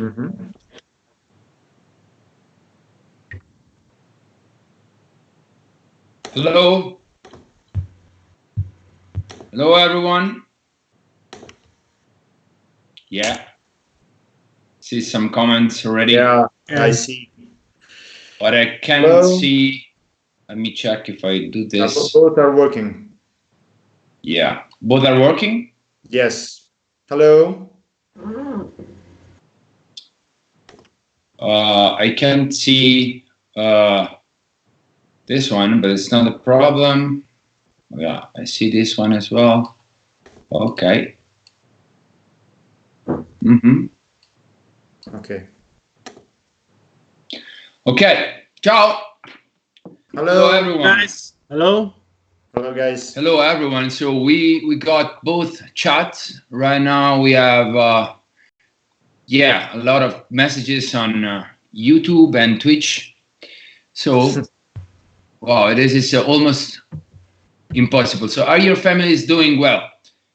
Mm-hmm. Hello. Hello, everyone. Yeah. See some comments already. Yeah, I see. But I can't see. Let me check if I do this. Both are working. Yeah. Both are working? Yes. Hello. I can't see this one, but it's not a problem. Yeah, I see this one as well. Okay. Mm-hmm. Okay. Okay. Ciao. Hello, everyone. Guys. Hello. Hello, guys. Hello, everyone. So we got both chats right now. We have a lot of messages on YouTube and Twitch. So wow, this is almost impossible. So are your families doing well?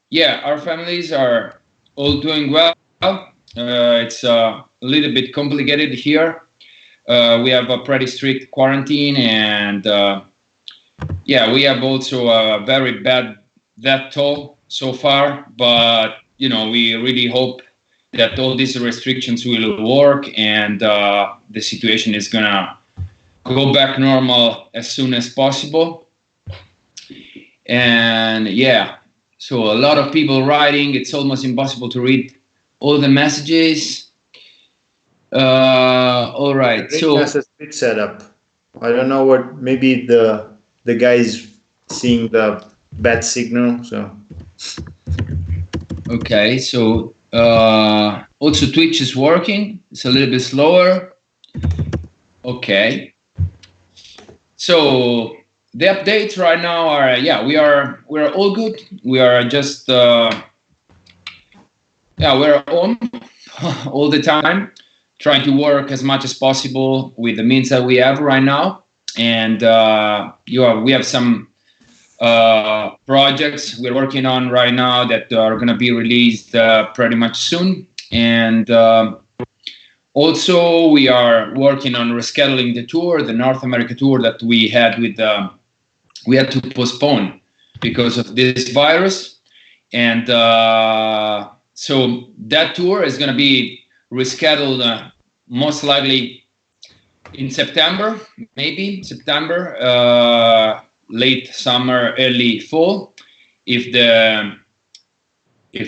Yeah, our families are all doing well. It's a little bit complicated here. We have a pretty strict quarantine, and we have also a very bad death toll so far. But we really hope that all these restrictions will work, and the situation is gonna go back normal as soon as possible. And so a lot of people writing. It's almost impossible to read all the messages. All right. So that's a split setup. I don't know what. Maybe the guy's seeing the bad signal. So okay. So also Twitch is working. It's a little bit slower. Okay. So the updates right now are we're all good. We are just we're on all the time, trying to work as much as possible with the means that we have right now. And we have some projects we're working on right now that are going to be released pretty much soon. And also, we are working on rescheduling the tour, the North America tour that we had we had to postpone because of this virus. And so that tour is going to be rescheduled most likely in September, maybe September, late summer, early fall, if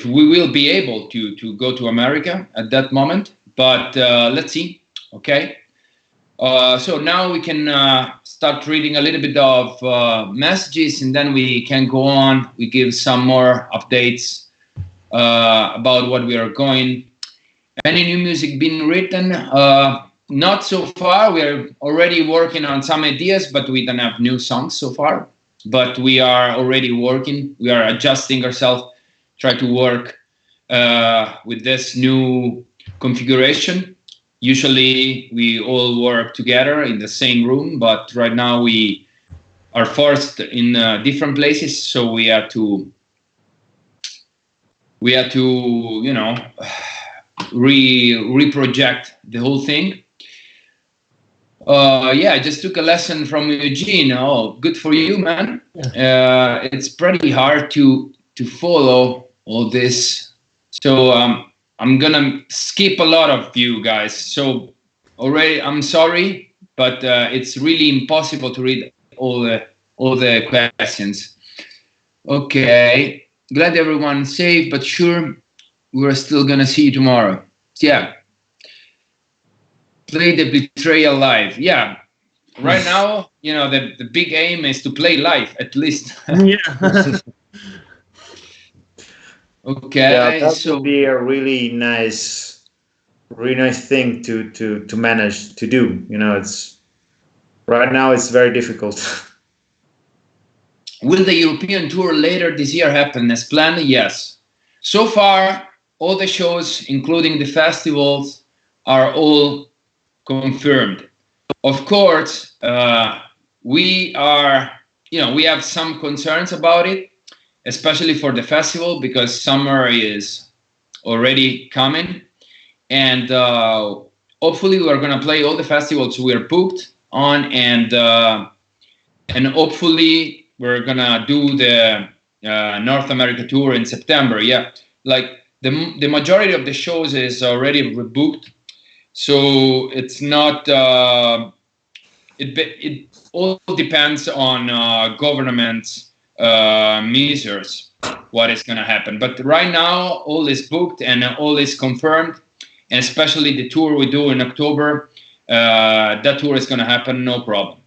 we will be able to go to America at that moment. But let's see. Okay. So now we can start reading a little bit of messages, and then we can go on. We give some more updates about what we are going. Any new music been written? Not so far. We are already working on some ideas, but we don't have new songs so far. But we are already working. We are adjusting ourselves, try to work with this new configuration. Usually we all work together in the same room, but right now we are forced in different places, so we have to reproject the whole thing. I just took a lesson from Eugene. Oh, good for you, man. It's pretty hard to follow all this. So I'm gonna skip a lot of you guys. So already, I'm sorry, but it's really impossible to read all the questions. Okay, glad everyone's safe, but sure, we're still gonna see you tomorrow. Yeah. Play the Betrayal live. Yeah. Right now, the big aim is to play live at least. Yeah. Okay. Yeah, that would be a really nice thing to manage to do. It's right now it's very difficult. Will the European tour later this year happen as planned? Yes. So far, all the shows, including the festivals, are all confirmed. Of course, we have some concerns about it, especially for the festival, because summer is already coming. and hopefully we're gonna play all the festivals we are booked on, and hopefully we're gonna do the North America tour in September. Yeah, like the majority of the shows is already rebooked, so it's not. It all depends on government measures what is gonna happen. But right now, all is booked and all is confirmed, and especially the tour we do in October. That tour is gonna happen, no problem.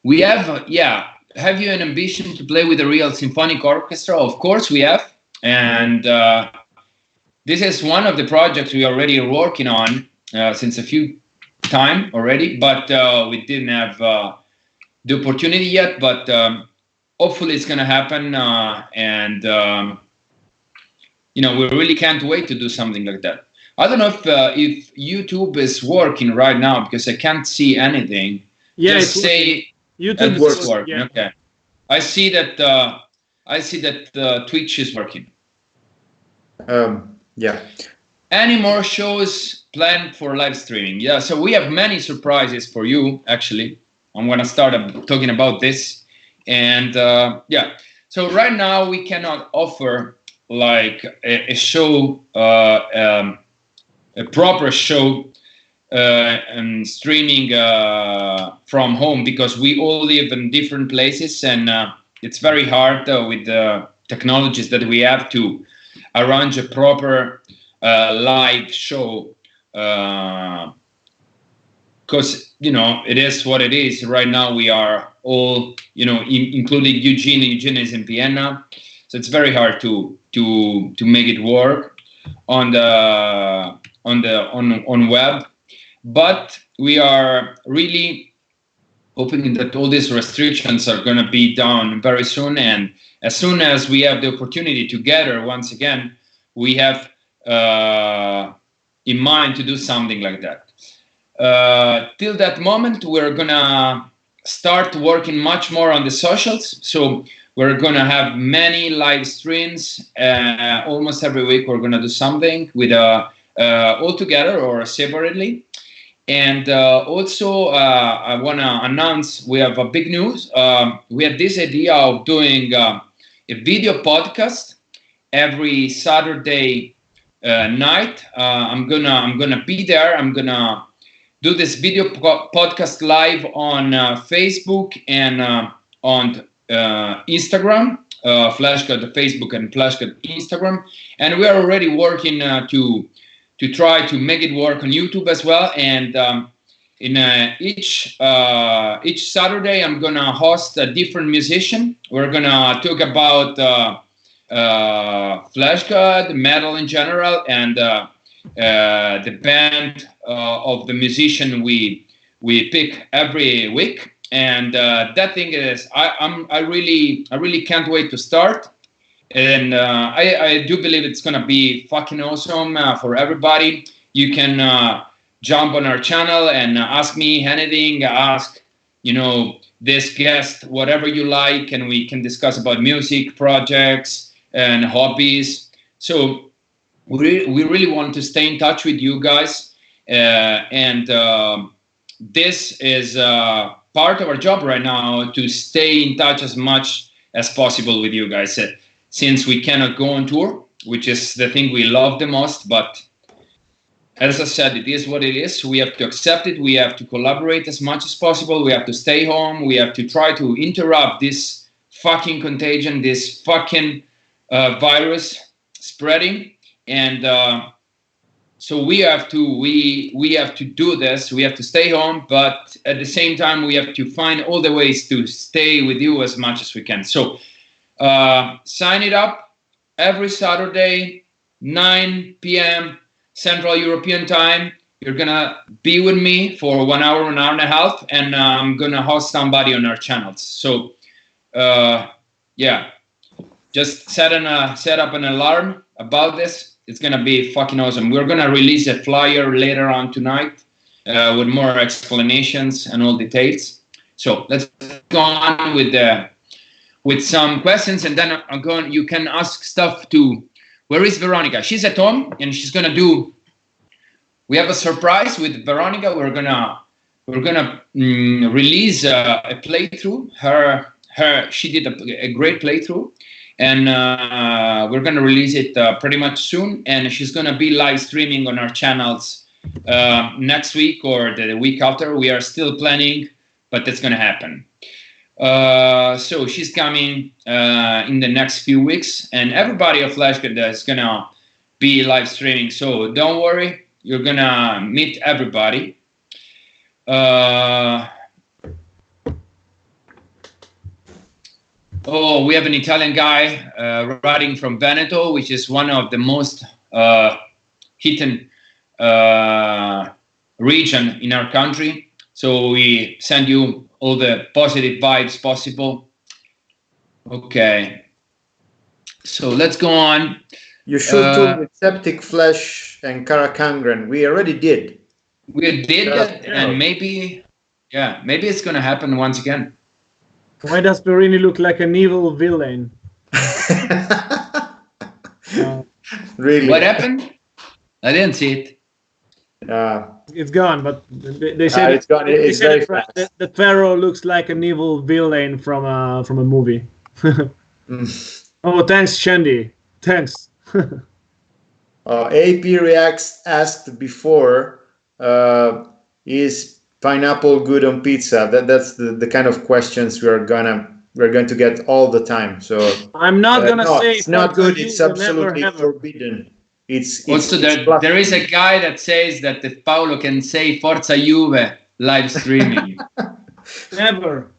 We have, yeah. Have you an ambition to play with a real symphonic orchestra? Of course we have, and this is one of the projects we already are working on since a few time already, but we didn't have the opportunity yet. But hopefully it's gonna happen, and you know, we really can't wait to do something like that. I don't know if YouTube is working right now, because I can't see anything. Yeah, just say YouTube is working. Yeah. Okay, I see that. Twitch is working. Yeah. Any more shows planned for live streaming? Yeah, so we have many surprises for you. Actually, I'm gonna start talking about this, and yeah. So right now we cannot offer like a show, a proper show, and streaming from home, because we all live in different places, and it's very hard with the technologies that we have to arrange a proper live show, because you know it is what it is. Right now we are all, you know, including Eugene. Eugene is in Vienna, so it's very hard to make it work on web. But we are really hoping that all these restrictions are going to be down very soon, and as soon as we have the opportunity to gather once again, we have in mind to do something like that. Till that moment, we're going to start working much more on the socials. So we're going to have many live streams. Almost every week, we're going to do something with all together or separately. And also, I want to announce we have a big news. We have this idea of doing a video podcast every Saturday night. I'm gonna be there. I'm gonna do this video podcast live on Facebook and on Instagram. FLESHGOD Facebook and FLESHGOD Instagram, and we are already working to try to make it work on YouTube as well. And in each Saturday, I'm gonna host a different musician. We're gonna talk about FLESHGOD, metal in general, and the band of the musician we pick every week. And that thing is, I really can't wait to start. And I do believe it's gonna be fucking awesome for everybody. You can jump on our channel and ask me anything. Ask, you know, this guest whatever you like, and we can discuss about music, projects, and hobbies. So we really want to stay in touch with you guys, and this is part of our job right now, to stay in touch as much as possible with you guys. Since we cannot go on tour, which is the thing we love the most, but as I said, it is what it is. We have to accept it. We have to collaborate as much as possible. We have to stay home. We have to try to interrupt this fucking contagion, this fucking virus spreading. And so we have to do this. We have to stay home, but at the same time, we have to find all the ways to stay with you as much as we can. So sign it up every Saturday, 9 p.m. Central European time. You're gonna be with me for 1 hour, 1 hour and a half, and I'm gonna host somebody on our channels. So yeah, just set up an alarm about this. It's gonna be fucking awesome. We're gonna release a flyer later on tonight with more explanations and all details. So let's go on with with some questions, and then you can ask stuff to. Where is Veronica? She's at home, and she's gonna do. We have a surprise with Veronica. We're gonna release a playthrough. She did a great playthrough, and we're gonna release it pretty much soon. And she's gonna be live streaming on our channels next week or the week after. We are still planning, but that's gonna happen. So she's coming in the next few weeks, and everybody of FLESHGOD is gonna be live streaming. So don't worry, you're gonna meet everybody. We have an Italian guy writing from Veneto, which is one of the most hidden region in our country. So we send you all the positive vibes possible. Okay. So let's go on. You should tour with Septic Flesh and Cara. We already did. We did that, and maybe it's gonna happen once again. Why does Ferrini look like an evil villain? Really? What happened? I didn't see it. It's gone, but they said it's gone. It's very fast. The Pharaoh looks like an evil villain from a movie. Oh, thanks, Shandy. Thanks. AP Reacts asked before, is pineapple good on pizza? That's the kind of questions we're going to get all the time. So I'm not gonna say it's not good. It's absolutely forbidden. It's also there is a guy that says that if Paolo can say Forza Juve live streaming. Never.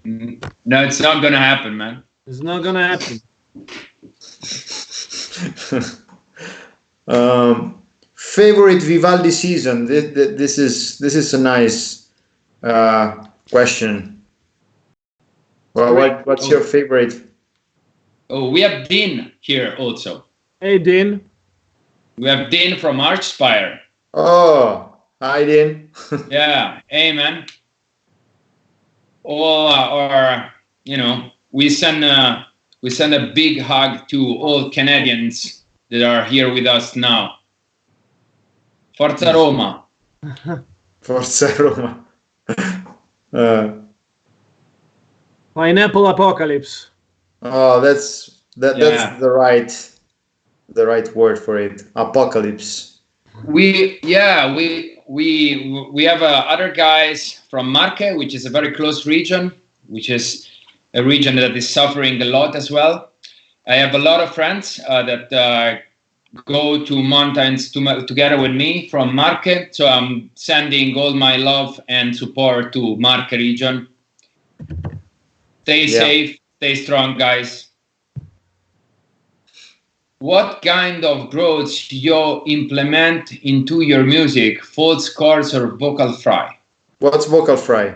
No, it's not gonna happen, man. It's not gonna happen. Favorite Vivaldi season? This is a nice question. Well, what's your favorite? Oh, we have Dean here also. Hey, Dean. We have Dean from Archspire. Oh, hi, Dean. Yeah, hey, man. We send a big hug to all Canadians that are here with us now. Forza Roma. Forza Roma. Pineapple Apocalypse. Oh, that's the right word for it. Apocalypse. We have other guys from Marche, which is a very close region, which is a region that is suffering a lot as well. I have a lot of friends that go to mountains together with me from Marche, so I'm sending all my love and support to Marche region. Stay safe, stay strong, guys. What kind of growths you implement into your music? False chords or vocal fry? What's vocal fry?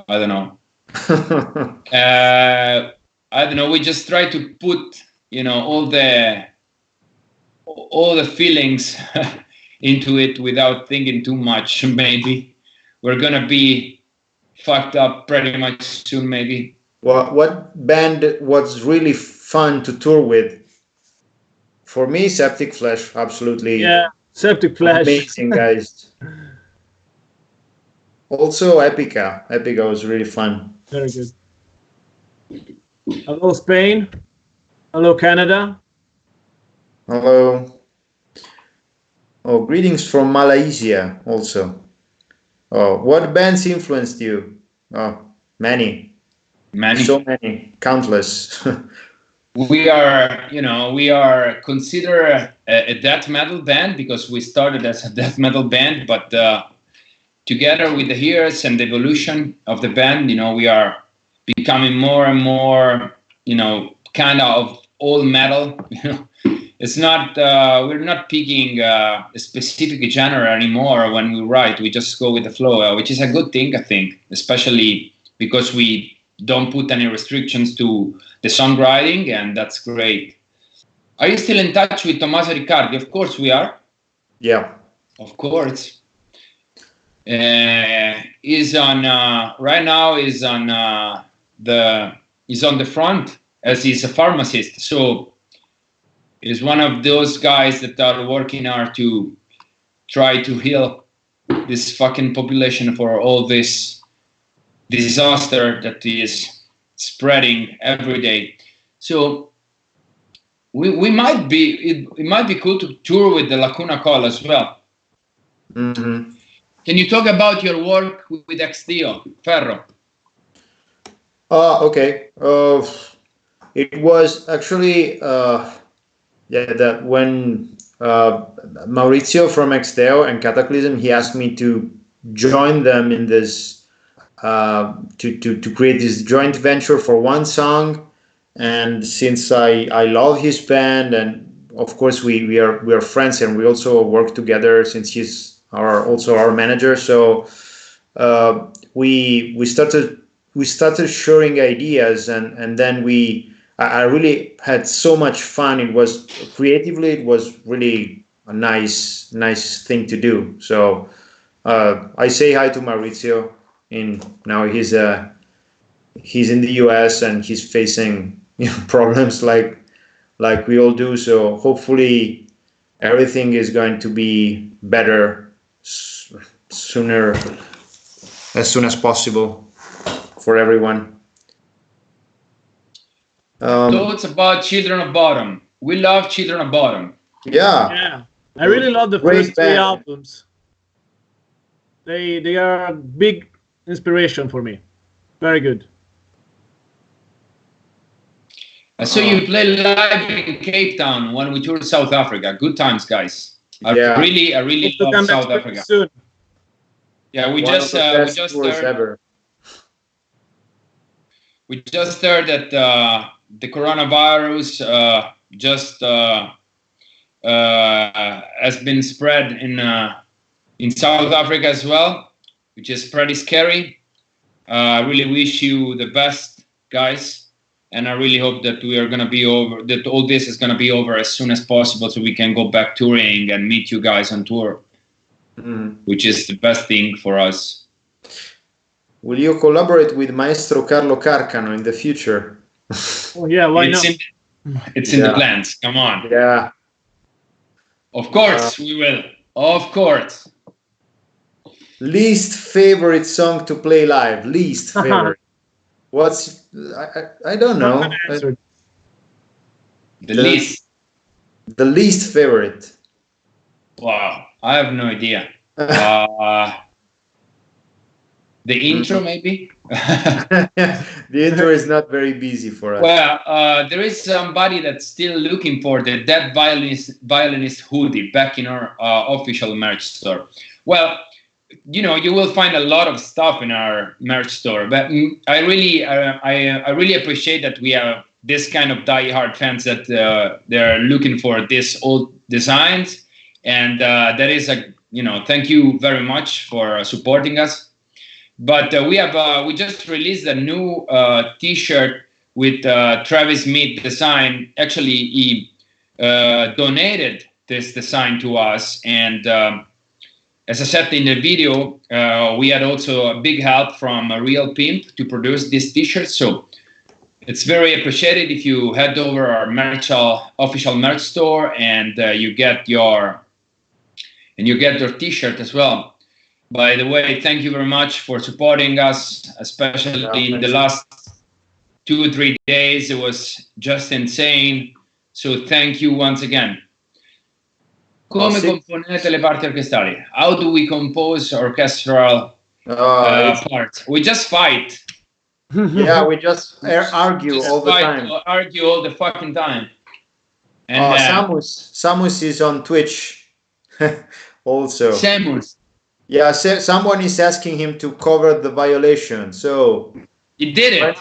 I don't know. I don't know. We just try to put, all the feelings into it without thinking too much. Maybe we're gonna be fucked up pretty much soon. Maybe. What band was really fun to tour with? For me, Septic Flesh, absolutely. Yeah, Septic Flesh. Amazing guys. Also, Epica. Epica was really fun. Very good. Hello, Spain. Hello, Canada. Hello. Oh, greetings from Malaysia also. Oh, what bands influenced you? Oh, many. So many. Countless. We are considered a death metal band because we started as a death metal band, but together with the years and the evolution of the band, we are becoming more and more, kind of all metal. It's not we're not picking a specific genre anymore when we write. We just go with the flow, which is a good thing, I think, especially because we don't put any restrictions to the songwriting, and that's great. Are you still in touch with Tommaso Riccardi? Of course we are. Yeah. Of course. Is on right now is on the is on the front as he's a pharmacist. So he's one of those guys that are working hard to try to heal this fucking population for all this disaster that is spreading every day. So we might be, it might be cool to tour with the Lacuna Coil as well. Mm-hmm. Can you talk about your work with Ex-Dio, Ferro? Okay. It was actually that when Maurizio from Ex-Dio and Cataclysm, he asked me to join them in this to create this joint venture for one song. And since I love his band, and of course we are friends, and we also work together since he's also our manager. So we started sharing ideas, and then I really had so much fun. It was really a nice thing to do. So I say hi to Maurizio. Now he's in the US, and he's facing problems like we all do. So hopefully everything is going to be better sooner, as soon as possible for everyone. Thoughts about Children of Bodom. We love Children of Bodom. Yeah, I really love the first three albums. They are a big inspiration for me. Very good. I saw you play live in Cape Town when we toured South Africa. Good times, guys. I really love South Africa. Soon. Yeah, we just heard that the coronavirus has been spread in South Africa as well, which is pretty scary. I really wish you the best, guys. And I really hope that we are going to be over, that all this is going to be over as soon as possible, so we can go back touring and meet you guys on tour, which is the best thing for us. Will you collaborate with Maestro Carlo Carcano in the future? Oh yeah, why not? It's in the plans. Come on. Yeah. Of course we will. Of course. Least favorite song to play live. Least favorite. What's I don't know. The least. The least favorite. Wow, I have no idea. The intro, maybe. The intro is not very busy for us. Well, there is somebody that's still looking for the Dead Violinist hoodie back in our official merch store. Well, you will find a lot of stuff in our merch store, but I really appreciate that we have this kind of diehard fans that they're looking for these old designs, and that is thank you very much for supporting us. But we just released a new T-shirt with Travis Smith design. Actually, he donated this design to us, and as I said in the video, we had also a big help from a Real Pimp to produce this T-shirt. So it's very appreciated if you head over our official merch store and you get your T-shirt as well. By the way, thank you very much for supporting us, especially in the last 2 or 3 days. It was just insane. So thank you once again. Come componete le parti orchestrali? How do we compose orchestral parts? We just fight. Yeah, we just argue all the time. Argue all the fucking time. And Samus is on Twitch also. Samus. Yeah, someone is asking him to cover the violation. So he did it.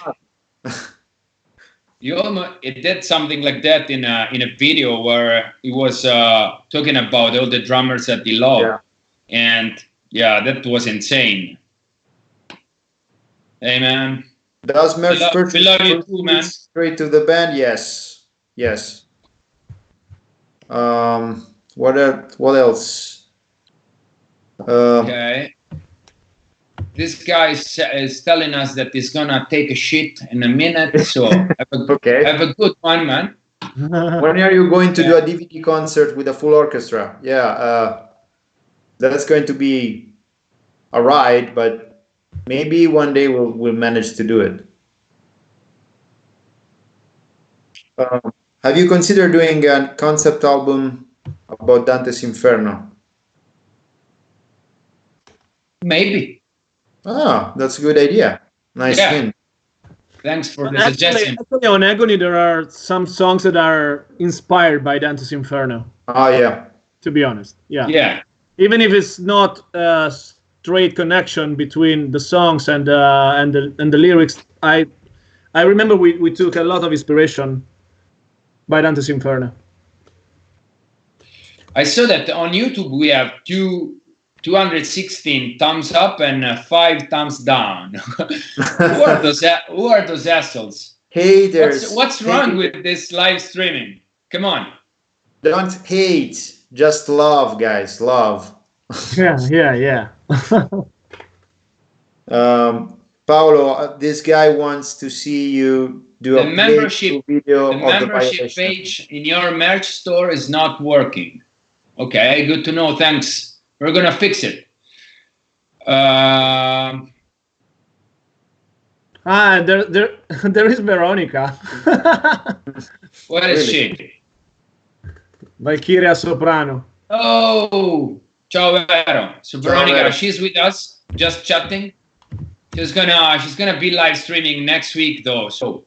It did something like that in a video where he was talking about all the drummers that he loved, and that was insane. Hey man, does merch we love you too, man. Straight to the band? Yes. What else? Okay. this guy is telling us that he's gonna take a shit in a minute. So have a good one, man. When are you going to do a DVD concert with a full orchestra? Yeah, that's going to be a ride, but maybe one day we'll manage to do it. Have you considered doing a concept album about Dante's Inferno? Maybe. Ah, that's a good idea. Nice hint. Thanks for the suggestion. Actually, on Agony, there are some songs that are inspired by Dante's Inferno. Oh, yeah. To be honest, yeah. Yeah. Even if it's not a straight connection between the songs and the lyrics, I remember we took a lot of inspiration by Dante's Inferno. I saw that on YouTube we have 216 thumbs up and 5 thumbs down. Who are those assholes? Haters. What's wrong with this live streaming? Come on. Don't hate. Just love, guys. Love. Yeah. Paolo, this guy wants to see you do a membership video. The membership page in your merch store is not working. Okay, good to know. Thanks. We're gonna fix it. There is Veronica. Where is she? Valkyria Soprano. Oh, ciao Vero. So Veronica, she's with us, just chatting. She's gonna be live streaming next week though. So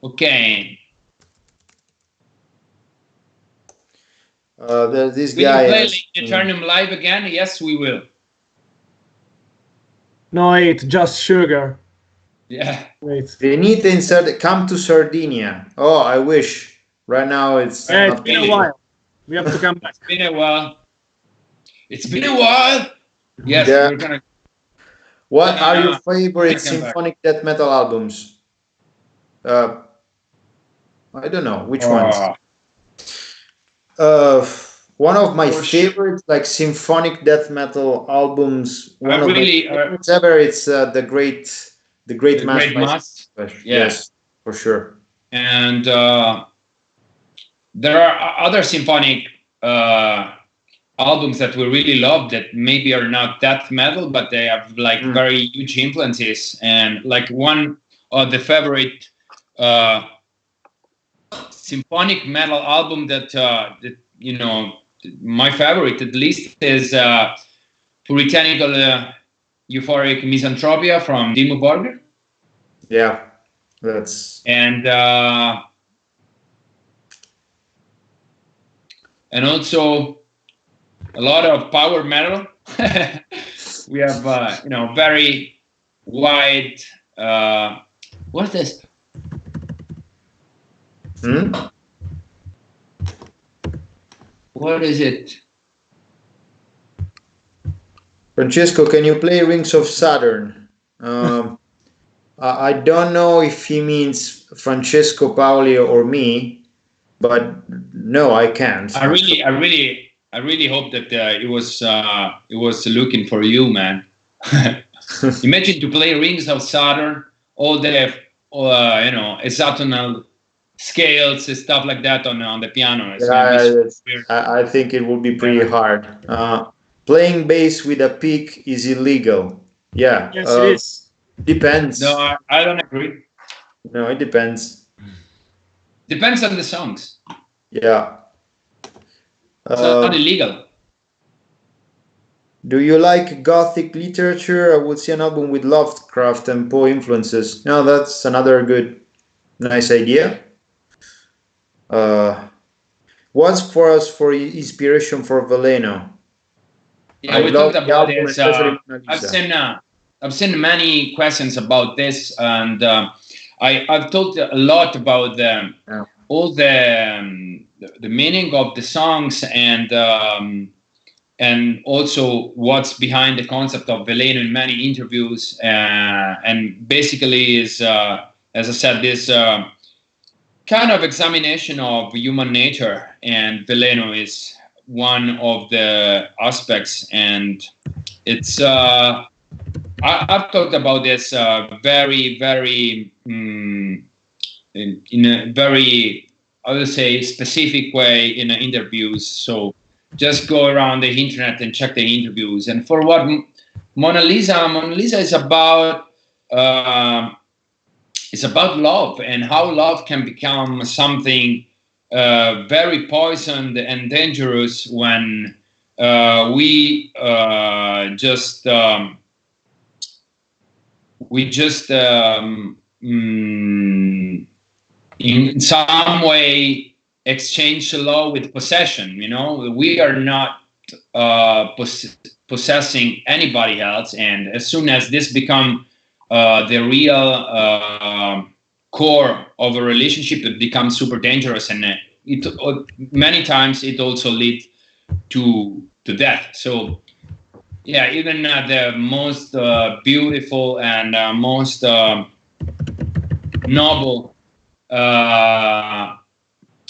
okay. There's this will guy. You play Eternum live again? Yes, we will. No, it's just sugar. Yeah. Wait. They need to insert. Come to Sardinia. Oh, I wish. Right now it's. It's been a while. We have to come back. It's been a while. It's been a while. Yes, yeah. We're gonna. What are your favorite symphonic death metal albums? I don't know which ones. One of my favorite symphonic death metal albums. One of my favorites ever. It's the Great Mass. Yes, for sure. And there are other symphonic albums that we really love that maybe are not death metal, but they have very huge influences. And one of the favorite symphonic metal album that my favorite at least is Puritanical Euphoric Misanthropia from Dimmu Borgir. Yeah, that's and also a lot of power metal. We have very wide what's this? What is it? Francesco, can you play Rings of Saturn? I don't know if he means Francesco Paoli or me, but no, I can't. I really hope that it was looking for you, man. Imagine to play Rings of Saturn, all the hexatonal scales and stuff like that on the piano. I think it will be pretty hard. Playing bass with a pick is illegal. Yeah. Yes, it is. Depends. No, I don't agree. No, it depends. Depends on the songs. Yeah. It's not illegal. Do you like Gothic literature? I would see an album with Lovecraft and Poe influences. No, that's another nice idea. What's for us for inspiration for Veleno? Yeah, we talked about this. I've seen many questions about this, and I've talked a lot about all the meaning of the songs and also what's behind the concept of Veleno in many interviews. And basically is, as I said, this kind of examination of human nature, and Veleno is one of the aspects, and it's I've talked about this very, very in a very, I would say, specific way in interviews. So just go around the internet and check the interviews. And for what Mona Lisa is about. It's about love and how love can become something very poisoned and dangerous when we just in some way exchange love with possession. You know, we are not possessing anybody else, and as soon as this become the real core of a relationship, it becomes super dangerous, and it many times it also leads to death. So yeah, even the most beautiful and most noble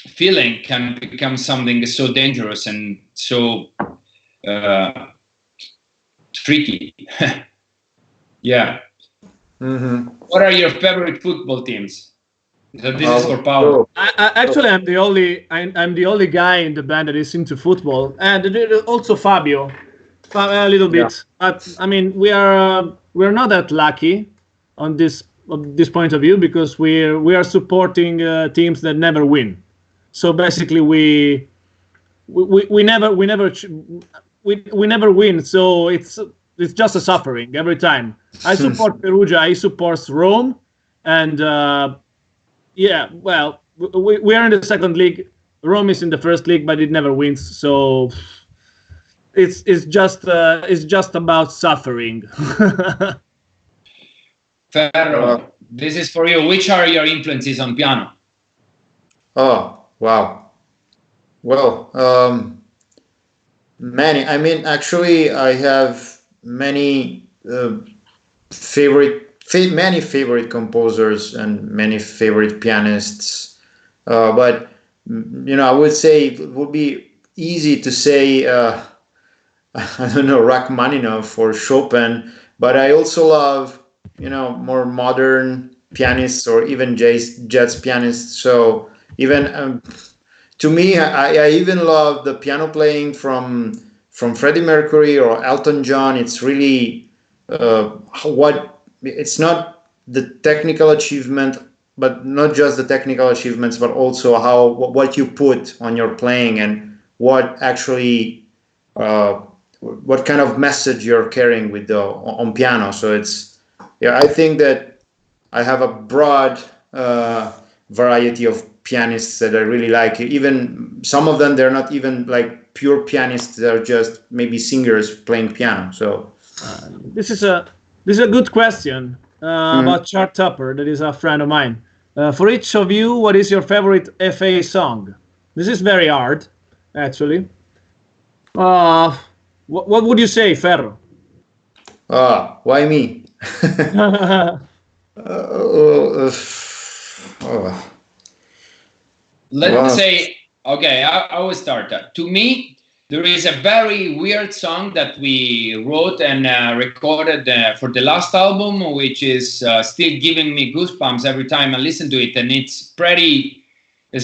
feeling can become something so dangerous and so tricky. Yeah. Mm-hmm. What are your favorite football teams? So this is for Paolo. Actually, I'm the only guy in the band that is into football, and also Fabio, a little bit. Yeah. But I mean, we're not that lucky on this point of view, because we are supporting teams that never win. So basically, we never win. So it's just a suffering every time. I support Perugia. He supports Rome, and yeah, well, we are in the second league. Rome is in the first league, but it never wins. So it's just about suffering. Ferro, this is for you. Which are your influences on piano? Oh, wow. Well, many. I mean, actually, I have many many favorite composers and many favorite pianists. But you know, I would say it would be easy to say I don't know, Rachmaninoff or Chopin. But I also love, you know, more modern pianists or even jazz pianists. So even to me, I even love the piano playing from Freddie Mercury or Elton John. It's really it's not the technical achievement, but not just the technical achievements, but also what you put on your playing and what actually what kind of message you're carrying with on piano. So it's, yeah, I think that I have a broad variety of pianists that I really like. Even some of them, they're not even like pure pianists, they're just maybe singers playing piano. So this is a good question about Chart Topper, that is a friend of mine. For each of you, what is your favorite FA song? This is very hard, actually. What would you say, Ferro? Why me? Let's say, okay, I will start that. To me, there is a very weird song that we wrote and recorded for the last album, which is still giving me goosebumps every time I listen to it. And it's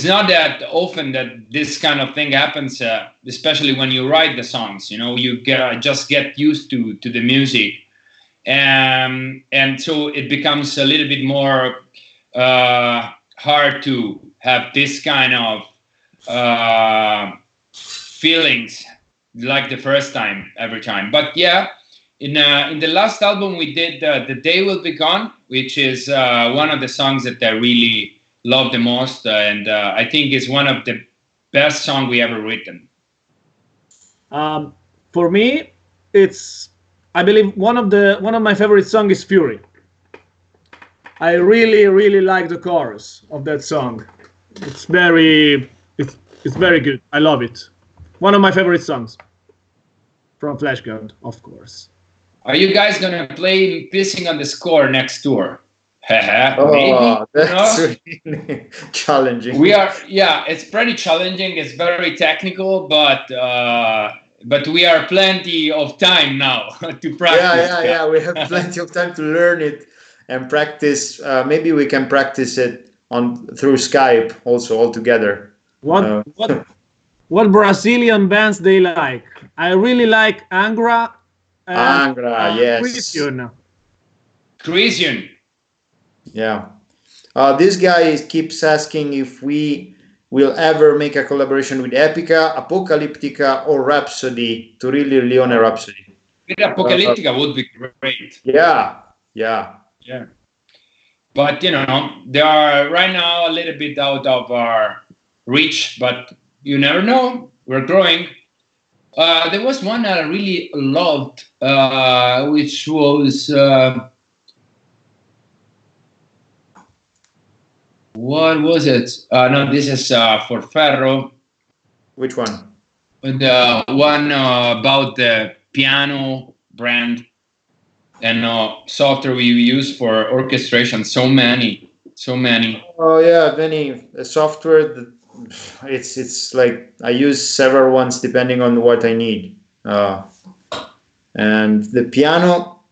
not that often that this kind of thing happens, especially when you write the songs. You know, you just get used to the music. And so it becomes a little bit more hard to have this kind of feelings like the first time every time. But yeah, in the last album we did The Day Will Be Gone, which is one of the songs that I really love the most, and I think is one of the best songs we ever written. For me, it's, I believe one of my favorite songs is Fury. I really like the chorus of that song. It's very good. I love it. One of my favorite songs from FLESHGOD, of course. Are you guys gonna play Pissing on the Score next tour? Maybe, that's really challenging. It's pretty challenging. It's very technical, but we are plenty of time now to practice. Yeah. We have plenty of time to learn it and practice. Maybe we can practice it through Skype also all together. What Brazilian bands they like? I really like Angra. Yes. Crisium. Yeah. This guy keeps asking if we will ever make a collaboration with Epica, Apocalyptica, or Rhapsody to really Leone Rhapsody. With Apocalyptica would be great. Yeah. But they are right now a little bit out of our reach, but you never know. We're growing. There was one I really loved, which was what was it? No, this is for Ferro. Which one? The one about the piano brand and software we use for orchestration. So many. Oh yeah, many software that. It's like I use several ones depending on what I need. And the piano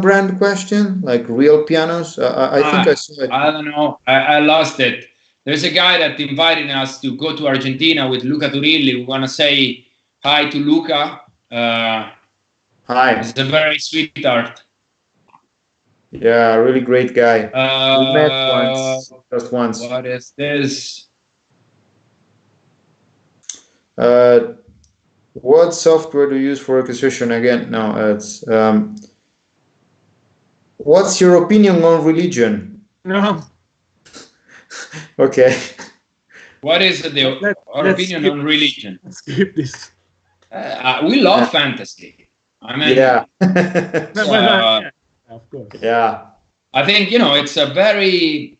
brand question, like real pianos. I think I saw it. I don't know. I lost it. There's a guy that invited us to go to Argentina with Luca Turilli. We want to say hi to Luca. Hi. He's a very sweetheart. Yeah, really great guy. We met just once. What is this? What software do you use for orchestration? Again, no, it's what's your opinion on religion? No. Okay. What is our opinion on religion? Let's skip this. We love fantasy. I mean, yeah. Of course. Yeah. I think it's a very.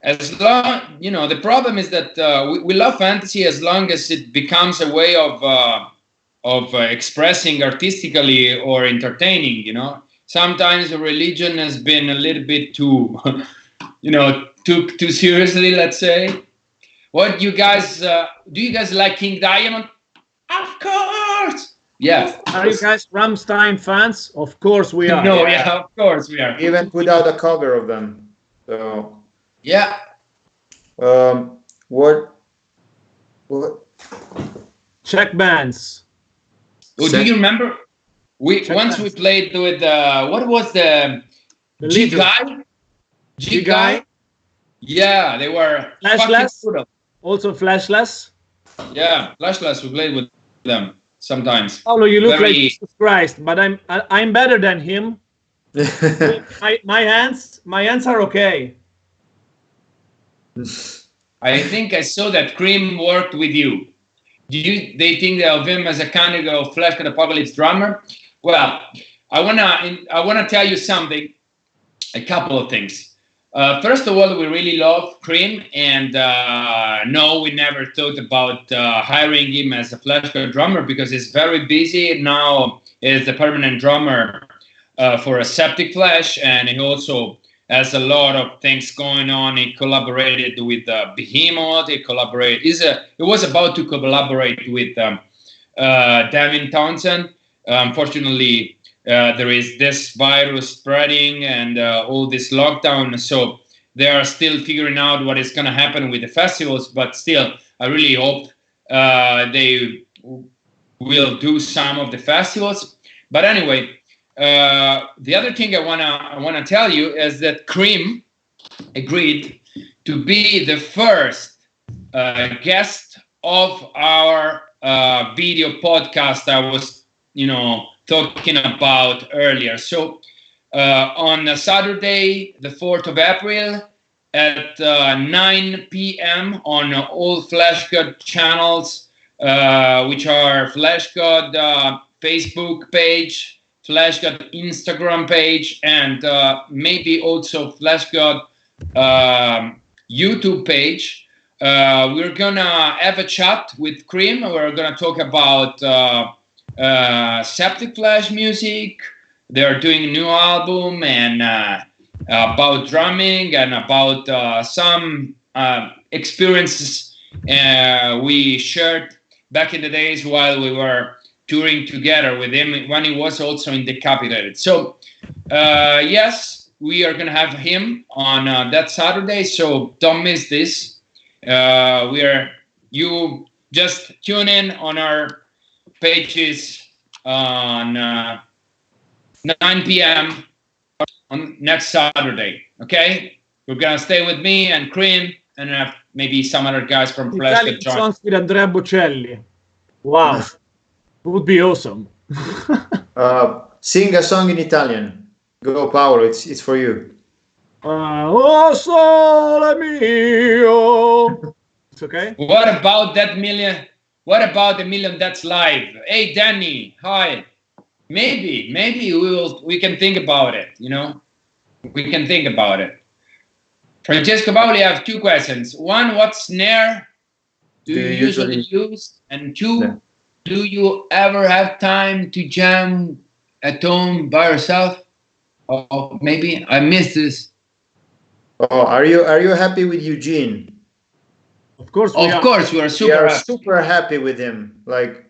As long, the problem is that we love fantasy as long as it becomes a way of expressing artistically or entertaining. Sometimes religion has been a little bit too, took too seriously. Let's say. What you guys do? You guys like King Diamond? Of course. Yeah. Are you guys Rammstein fans? Of course we are. No, yeah, of course we are. Even put out a cover of them. So. Yeah. What? Czech bands. Oh, do you remember? We played with what was the G-Guy? G-Guy? Yeah, they were Flashless. Also Flashless. Yeah, Flashless. We played with them sometimes. Paolo, you look like Jesus Christ, but I'm better than him. my hands are okay. I think I saw that Cream worked with you. They think of him as a kind of FLESHGOD Apocalypse drummer? Well, I wanna tell you something. A couple of things. First of all, we really love Cream, and no, we never thought about hiring him as a FLESHGOD drummer because he's very busy now. Is the permanent drummer for Aseptic Flesh, and he also has a lot of things going on. He collaborated with Behemoth. He was about to collaborate with Devin Townsend. Unfortunately, there is this virus spreading and all this lockdown. So they are still figuring out what is going to happen with the festivals. But still, I really hope they will do some of the festivals. But anyway, the other thing I wanna tell you is that Cream agreed to be the first guest of our video podcast I was talking about earlier. So on Saturday, the 4th of April at 9 p.m. on all FLESHGOD channels, which are FLESHGOD Facebook page, FLESHGOD Instagram page, and maybe also FLESHGOD YouTube page. We're gonna have a chat with Cream. We're gonna talk about Septic Flesh music. They're doing a new album, and about drumming and about some experiences we shared back in the days while we were touring together with him when he was also in Decapitated. So yes, we are gonna have him on that Saturday, so don't miss this. You just tune in on our pages on 9 p.m. on next Saturday. Okay, you're gonna stay with me and Cream and maybe some other guys from Italian songs with Andrea Bocelli. Wow, it would be awesome. Sing a song in Italian. Go, Paolo. It's for you. Oh sole mio. It's okay. What about that million? What about the Million That's Live? Hey, Danny. Hi. Maybe we can think about it. You know, we can think about it. Francesco Paoli, I have two questions. One, what snare do you usually use? And two, do you ever have time to jam at home by yourself? Oh, maybe I missed this. Oh, are you happy with Eugene? Of course, we are super happy with him. Like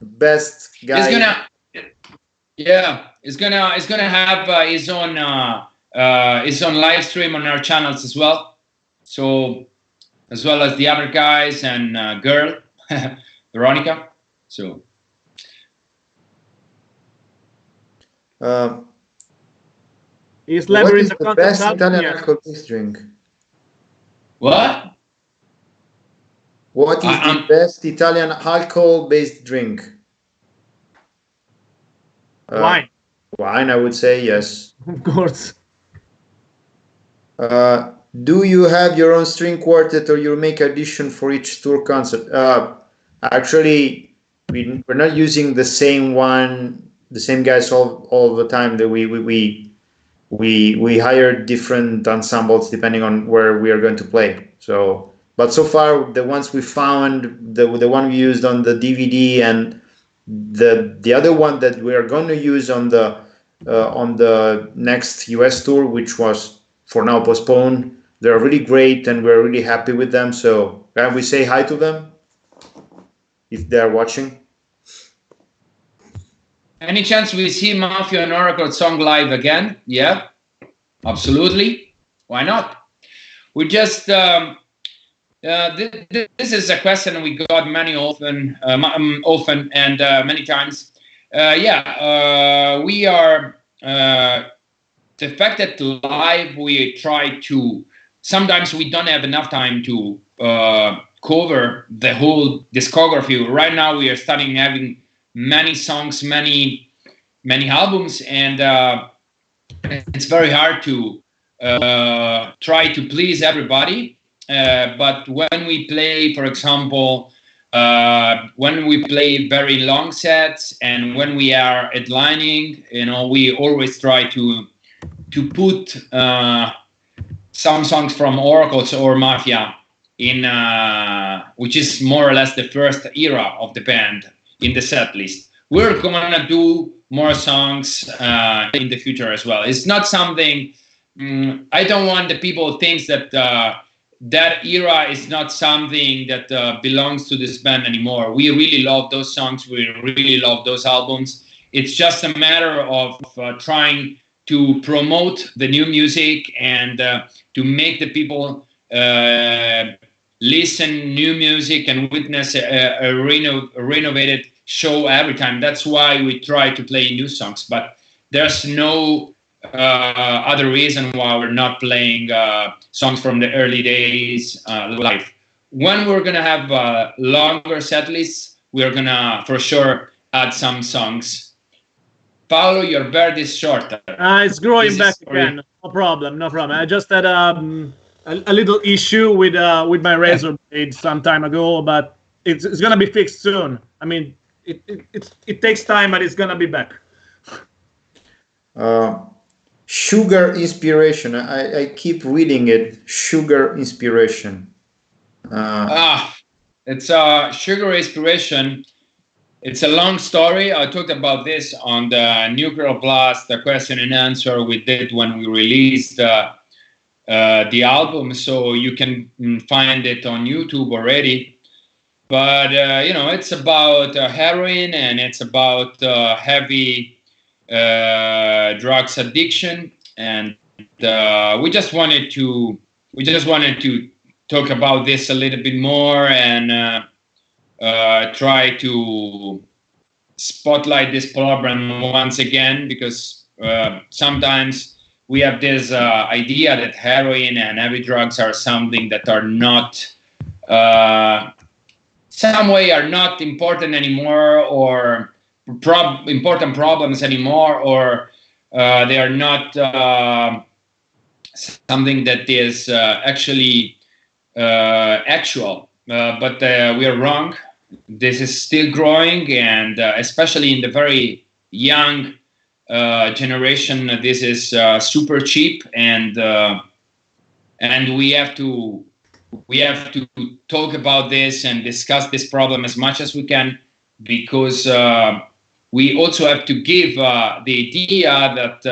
best guy. He's gonna have his own live stream on our channels as well. So as well as the other guys and girl Veronica. So is what is the best Italian alcohol-based drink? What? What is the best Italian alcohol-based drink? Wine. Wine, I would say yes. Of course. Do you have your own string quartet, or you make addition for each tour concert? Actually, we're not using the same one, the same guys all the time. That we hire different ensembles depending on where we are going to play. So, but so far the ones we found, the one we used on the DVD and the other one that we are going to use on the next US tour, which was for now postponed. They're really great and we're really happy with them. So can we say hi to them if they're watching? Any chance we see Mafia and Oracle song live again? Yeah, absolutely. Why not? We just this is a question we got often and many times. We are the fact that live we try to. Sometimes we don't have enough time to cover the whole discography. Right now we are starting having many songs, many albums, and it's very hard to try to please everybody. But when we play, for example, when we play very long sets and when we are headlining, we always try to put some songs from Oracles or Mafia in, which is more or less the first era of the band in the set list. We're gonna do more songs in the future as well. It's not something. I don't want the people to think that that era is not something that belongs to this band anymore. We really love those songs. We really love those albums. It's just a matter of trying to promote the new music and to make the people listen new music and witness a renovated show every time. That's why we try to play new songs. But there's no other reason why we're not playing songs from the early days live. When we're gonna have longer set lists, we're gonna for sure add some songs. Paolo, your beard is short. It's growing back again. No problem. I just had a little issue with my razor blade some time ago, but it's gonna be fixed soon. I mean, it takes time, but it's gonna be back. Sugar Inspiration. I keep reading it. Sugar Inspiration. It's Sugar Inspiration. It's a long story. I talked about this on the Nuclear Blast, the question and answer we did when we released the album. So you can find it on YouTube already. But, it's about heroin, and it's about heavy drugs addiction. And we just wanted to talk about this a little bit more and try to spotlight this problem once again, because sometimes we have this idea that heroin and heavy drugs are something that are not some way are not important anymore, or important problems anymore, or they are not something that is actually actual. But we are wrong. This is still growing, and especially in the very young generation, this is super cheap, and we have to talk about this and discuss this problem as much as we can, because we also have to give the idea that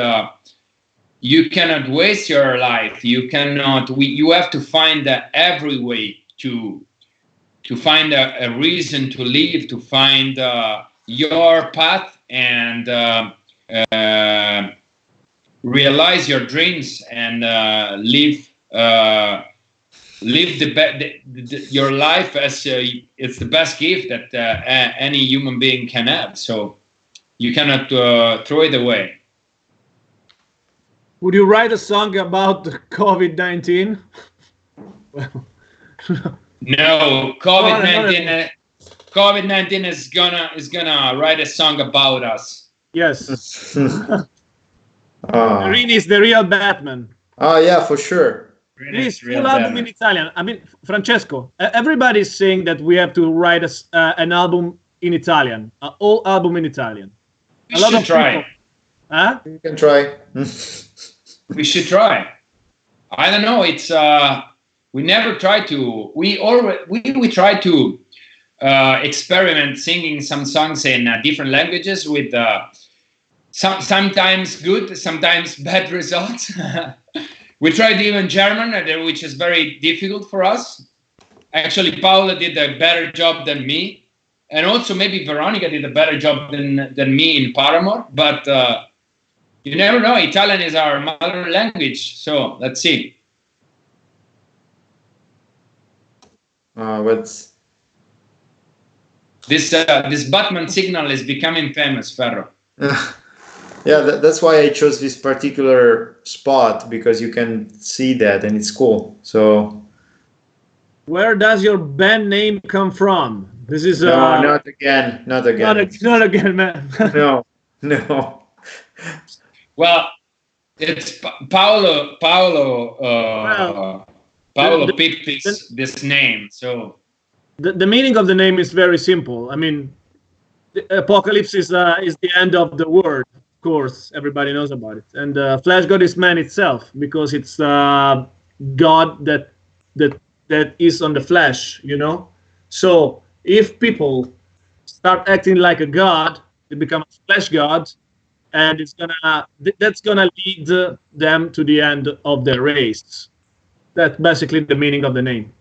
you cannot waste your life. You cannot. You have to find every way to find a reason to live, to find your path, and realize your dreams, and live your life as it's the best gift that any human being can have. So you cannot throw it away. Would you write a song about COVID-19? No, COVID-19 is gonna write a song about us. Yes. Ferrini is the real Batman. Oh yeah, for sure. Please, full album in Italian. I mean, Francesco, everybody is saying that we have to write an album in Italian, an whole album in Italian. We should try. Huh? You can try. We should try. I don't know. It's we never try to. We try to experiment singing some songs in different languages with sometimes good, sometimes bad results. We tried even German, which is very difficult for us. Actually, Paolo did a better job than me, and also maybe Veronica did a better job than me in Paramore. But you never know. Italian is our mother language, so let's see. This Batman signal is becoming famous, Ferro. Yeah, that's why I chose this particular spot, because you can see that and it's cool. So, where does your band name come from? This is no, not again, not again, not again, man. No. Well, it's Paolo picked this name. So the meaning of the name is very simple. I mean, the apocalypse is the end of the world. Of course, everybody knows about it. And FLESHGOD is man itself, because it's God that is on the flesh, you know. So if people start acting like a god, it becomes flesh god, and that's gonna lead them to the end of their race. That's basically the meaning of the name.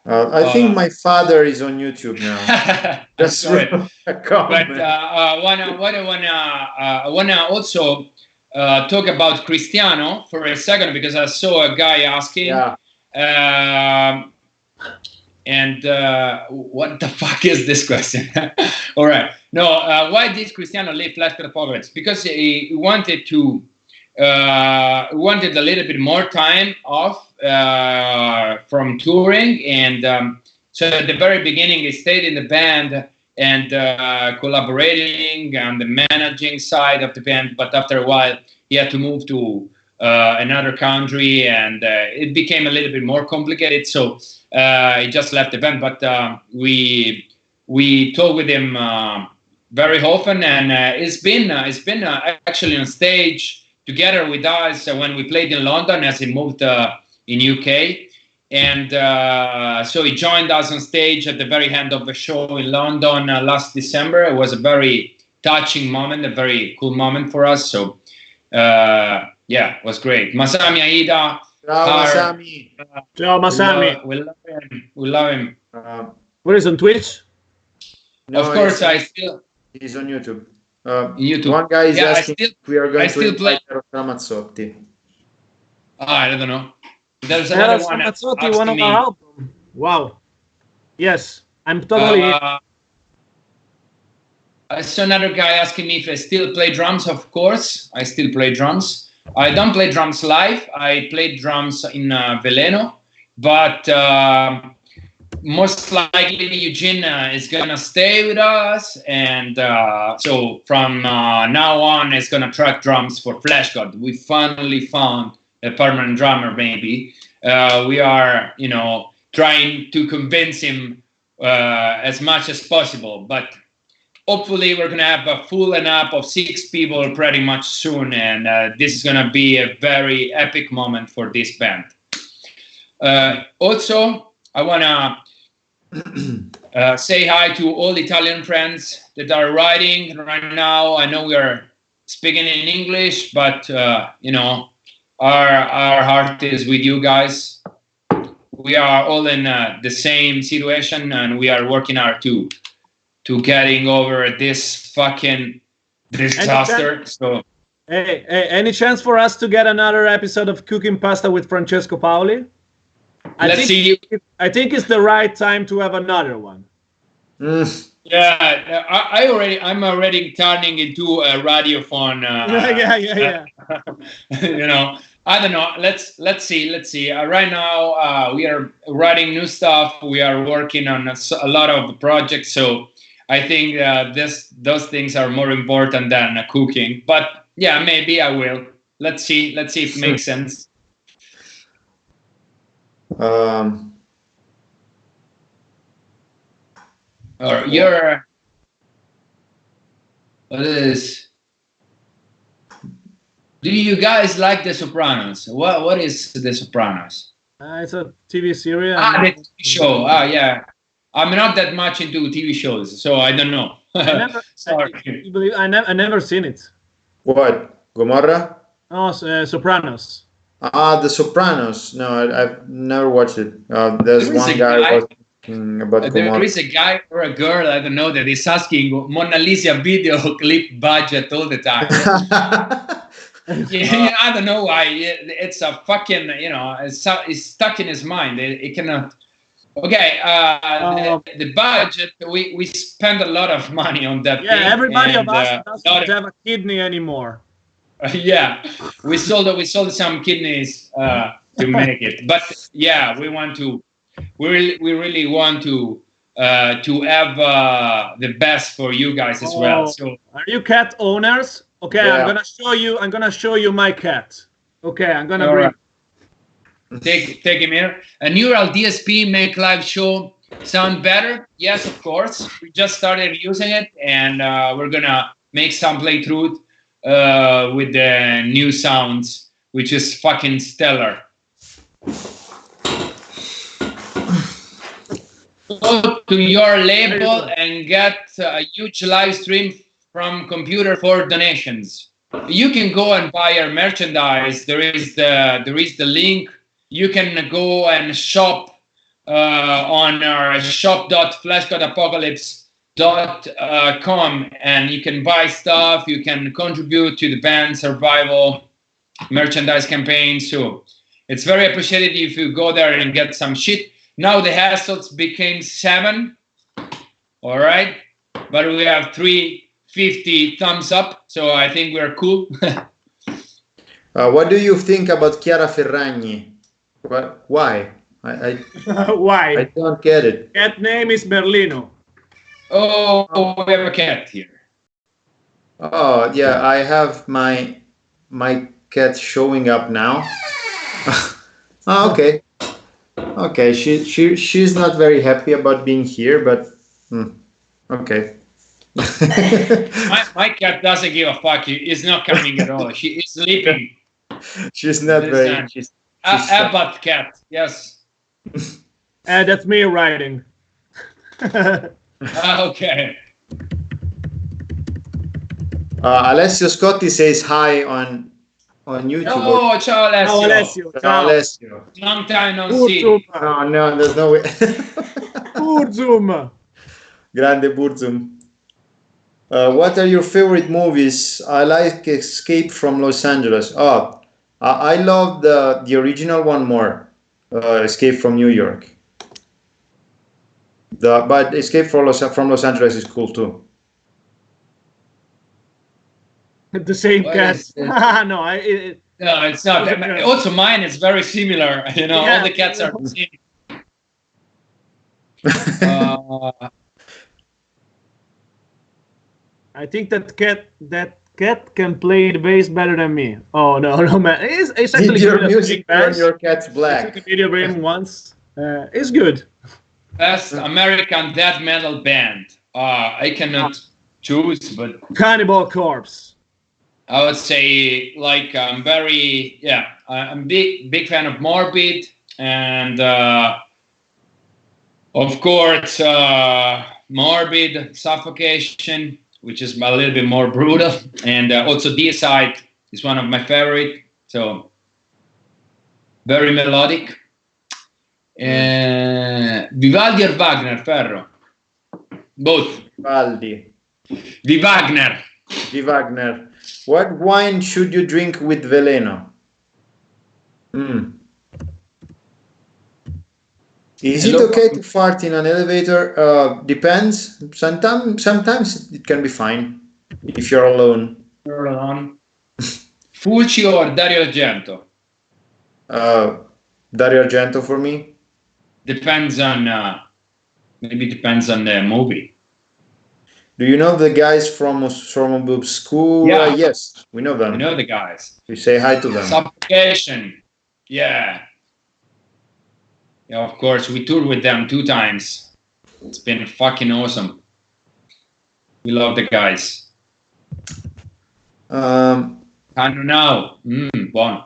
I think my father is on YouTube now. That's sorry. a comment. But I wanna also talk about Cristiano for a second, because I saw a guy asking. Yeah. And what the fuck is this question? All right. No, why did Cristiano leave FLESHGOD Apocalypse? Because he wanted a little bit more time off from touring, and so at the very beginning he stayed in the band and collaborating on the managing side of the band, but after a while he had to move to another country, and it became a little bit more complicated, so he just left the band. But we talk with him very often, and it's been actually on stage together with us when we played in London, as he moved in UK, And so he joined us on stage at the very end of the show in London last December. It was a very touching moment, a very cool moment for us. So yeah, it was great. Masami Aida. Ciao, Masami. Ciao, Masami. We love him. We love him. Where is on Twitch? No, of course, he's on YouTube. YouTube. One guy is asking if we are going to invite Ramazzotti. I don't know. There's another one. Ramazzotti, one of our album. Wow. Yes, I'm totally. I saw another guy asking me if I still play drums. Of course, I still play drums. I don't play drums live. I played drums in Veleno, but most likely Eugene is gonna stay with us, and so from now on, is gonna track drums for FLESHGOD. We finally found a permanent drummer. Maybe we are, trying to convince him as much as possible, but. Hopefully, we're going to have a full lineup of 6 people pretty much soon, and this is going to be a very epic moment for this band. Also, I want to say hi to all Italian friends that are writing right now. I know we are speaking in English, but, our heart is with you guys. We are all in the same situation, and we are working hard to getting over this fucking disaster. So, hey, any chance for us to get another episode of Cooking Pasta with Francesco Paoli? I think it's the right time to have another one. Yeah, I'm already turning into a radiophone. Yeah. I don't know. Let's see. Right now, we are writing new stuff. We are working on a lot of projects. So. I think those things are more important than cooking. But yeah, maybe I will. Let's see if it makes sense. Or you're. What is? Do you guys like The Sopranos? What is The Sopranos? It's a TV series. The TV show. Yeah. I'm not that much into TV shows, so I don't know. Sorry. I never seen it. What? Gomorrah? Oh, Sopranos. The Sopranos. No, I've never watched it. There's one guy watching about Gomorrah. There is a guy or a girl, I don't know, that is asking Mona Lisa video clip budget all the time. I don't know why. It's a fucking, it's stuck in his mind. It cannot. Okay, the budget, we spend a lot of money on that. Yeah, everybody of us doesn't have a kidney anymore. Yeah, we sold some kidneys to make it, but yeah, we really want to have the best for you guys as well. So, are you cat owners? Okay, yeah. I'm gonna show you my cat. Okay, I'm gonna bring. Right. Take him here. A neural DSP make live show sound better? Yes, of course. We just started using it, and we're gonna make some playthrough with the new sounds, which is fucking stellar. Go to your label and get a huge live stream from computer for donations. You can go and buy our merchandise. There is the link. You can go and shop on our shop.fleshgodapocalypse.com, and you can buy stuff. You can contribute to the band survival merchandise campaign. So it's very appreciated if you go there and get some shit. Now the hassles became 7. All right. But we have 350 thumbs up. So I think we're cool. What do you think about Chiara Ferragni? Why? Why? I don't get it. Cat name is Berlino. Oh, we have a cat here. Oh yeah, I have my cat showing up now. Oh, okay. Okay, she's not very happy about being here, but okay. my cat doesn't give a fuck. It's not coming at all. She is sleeping. She's not very. She's Abbott cat, yes. That's me writing. Okay. Alessio Scotti says hi on YouTube. Oh, ciao Alessio. Ciao Alessio. Ciao, Ciao. Alessio. Long time no Burzum. see. No, there's no way. Burzum. Grande Burzum. What are your favorite movies? I like Escape from Los Angeles. Oh, I love the original one more. Escape from New York. But Escape from Los Angeles is cool too. The same What cat. is this? No, No, it's not. Also, mine is very similar. You know, Yeah. all the cats are the same. I think that cat can play the bass better than me. Oh no, man, it's actually Did your good at music playing turn bass. your cats I took black? a video of him once. It's good. Best American death metal band. I cannot choose, but Cannibal Corpse. I would say like I'm very I'm big fan of Morbid and of course Morbid, Suffocation, which is a little bit more brutal, and also Deicide is one of my favorite. So very melodic. Vivaldi or Wagner, Ferro? Both. Vivaldi. Wagner. Wagner. What wine should you drink with Veleno? Is it okay to fart in an elevator? Depends. Sometimes it can be fine if you're alone. You're alone. Fulci or Dario Argento? Dario Argento for me. Depends on maybe depends on the movie. Do you know the guys from school? Yeah. Yes, we know them. I know the guys. We say hi to them. Suffocation. Yeah. Yeah, of course. We toured with them 2 times. It's been fucking awesome. We love the guys. Canonau. Bon.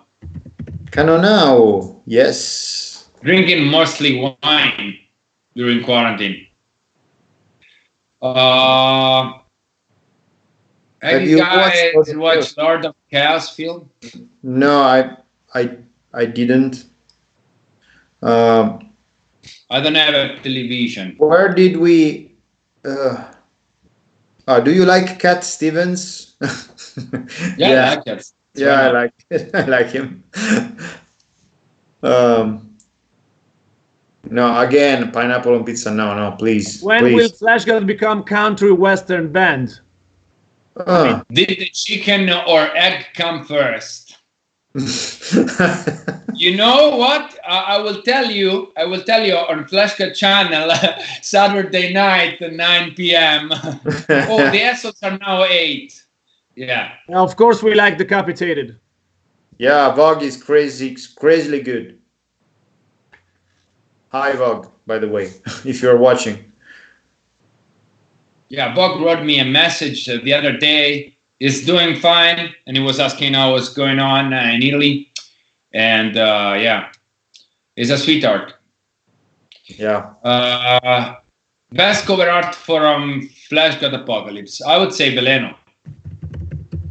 Canonau. Yes. Drinking mostly wine during quarantine. Have you guys watched Lord of Chaos film? No, I didn't. I don't have a television. Where did we? Do you like Cat Stevens? Yeah, I like that. Yeah, I like it. I like him. No, again, pineapple on pizza. No, please. When will FLESHGOD become country western band? Did the chicken or egg come first? You know what? I will tell you on FLESHGOD channel Saturday night at 9 p.m. Oh, the episodes are now 8. Yeah. Now, of course, we like Decapitated. Yeah, Vogue is crazily good. Hi, Vogue, by the way, if you're watching. Yeah, Vogue wrote me a message the other day. He's doing fine, and he was asking how what's going on in Italy. And yeah, he's a sweetheart. Yeah. Best cover art from FLESHGOD Apocalypse. I would say Veleno.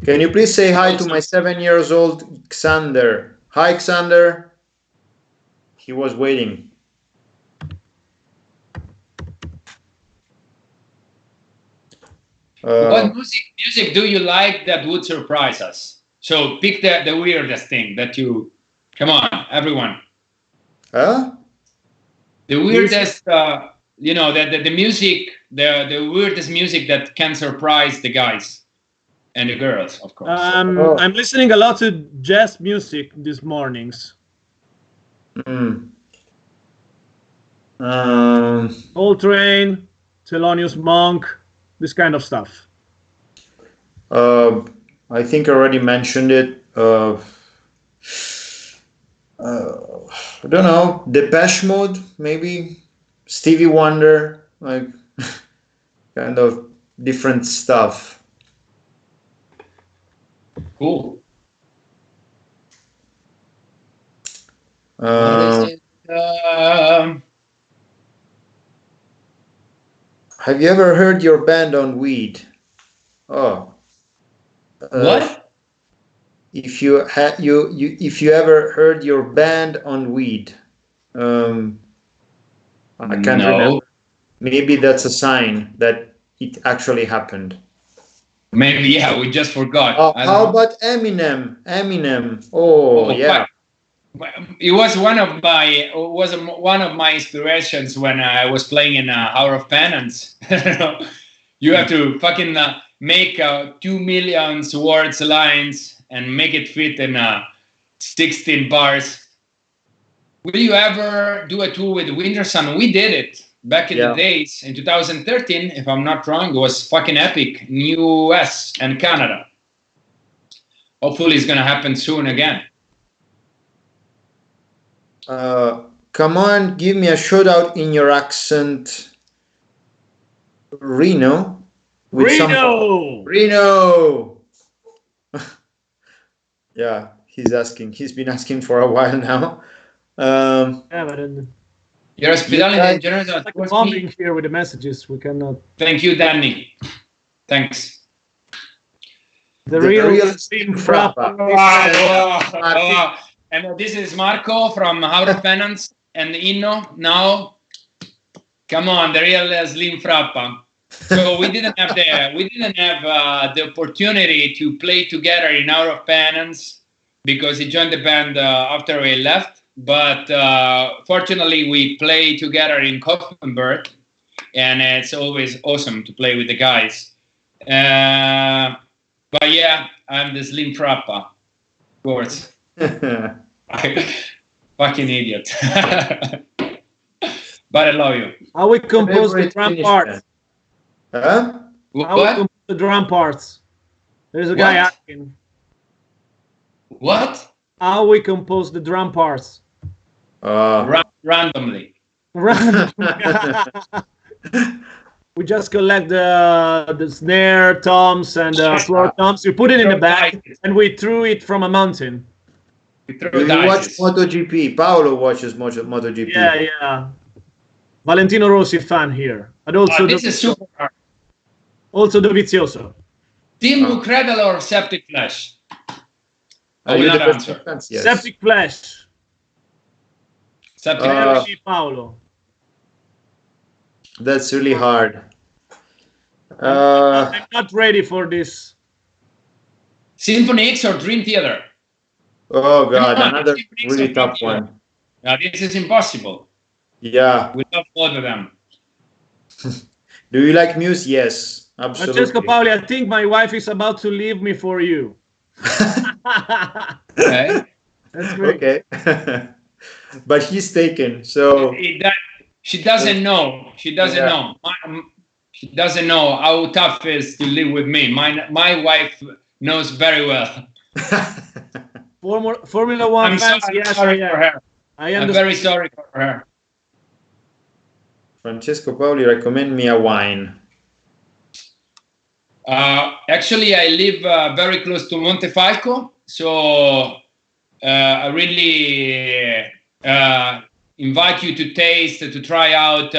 Can you please say hi to my 7-year-old Xander? Hi, Xander. He was waiting. What music do you like that would surprise us? So pick the weirdest thing that you... Come on, everyone. Huh? The weirdest, you know, the music, the weirdest music that can surprise the guys and the girls, of course. I'm listening a lot to jazz music these mornings. Coltrane, Thelonious Monk, this kind of stuff. I think I already mentioned it. I don't know, Depeche Mode, maybe Stevie Wonder, like kind of different stuff. Cool. Have you ever heard your band on weed? Oh. What? If you ever heard your band on weed, I can't remember. Maybe that's a sign that it actually happened. Maybe, yeah, we just forgot. Oh, how about Eminem? Eminem. Oh yeah. It was one of my inspirations when I was playing in Hour of Penance. You have to fucking make 2 million words lines and make it fit in 16 bars. Will you ever do a tour with Wintersun? We did it back in the days in 2013, if I'm not wrong. It was fucking epic in US and Canada. Hopefully it's gonna happen soon again. Come on, give me a shout out in your accent. Reno. Reno. Yeah, he's been asking for a while now. Your hospitality in general. Like bombing here with the messages. We cannot. Thank you, Danny. Thanks. The real Steam Frappa. And this is Marco from Hour of Penance and Inno. Now, come on, the real Slim Frappa. So we didn't have the opportunity to play together in Hour of Penance because he joined the band after we left. But fortunately, we play together in Gothenburg, and it's always awesome to play with the guys. But yeah, I'm the Slim Frappa, of course. Fucking idiot. But I love you. How we compose the drum parts? Huh? How we compose the drum parts? There's a guy asking. What? How we compose the drum parts? Randomly. We just collect the snare toms and floor toms. We put it in the bag and we threw it from a mountain. Do you watch MotoGP? Paolo watches MotoGP. Yeah. Valentino Rossi fan here. And also this is super hard. Also Dovizioso. Team Cradle or Septic Flesh? I will not answer. Yes. Septic Flesh. Septic Paolo. That's really hard. I'm not ready for this. Symphonic or Dream Theater? Oh God, another really tough one. This is impossible. Yeah. We love both of them. Do you like Muse? Yes, absolutely. Francesco Paoli, I think my wife is about to leave me for you. Okay. That's great. Okay. But he's taken, so she doesn't know. She doesn't know. She doesn't know how tough it is to live with me. My wife knows very well. Formula One I'm fans, sorry for her. I'm very sorry for her. Francesco Paoli, recommend me a wine. Actually, I live very close to Montefalco, so I really invite you to try out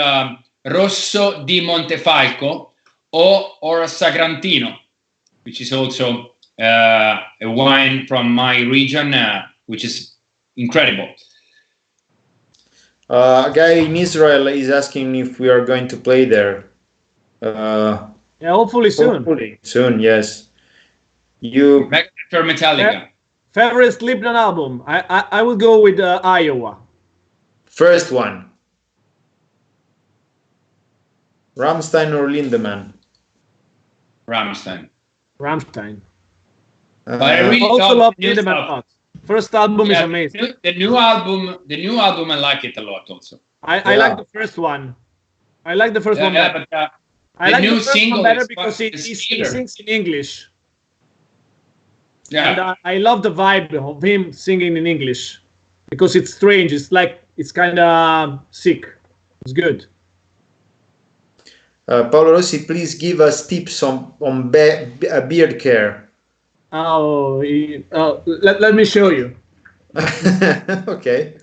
Rosso di Montefalco or Sagrantino, which is also a wine from my region, which is incredible. A guy in Israel is asking if we are going to play there. Yeah, hopefully soon. Hopefully soon, yes. You for Metallica. Favorite Slipknot album? I will go with Iowa. First one. Rammstein or Lindemann? Rammstein. But I really also love Lindemann a lot. First album is amazing. The new album, I like it a lot also. I like the first one. I like the first one better. But, I like new the first single one better because he sings in English. Yeah. And I love the vibe of him singing in English because it's strange. It's like it's kind of sick. It's good. Paolo Rossi, please give us tips on beard care. Let me show you. Okay.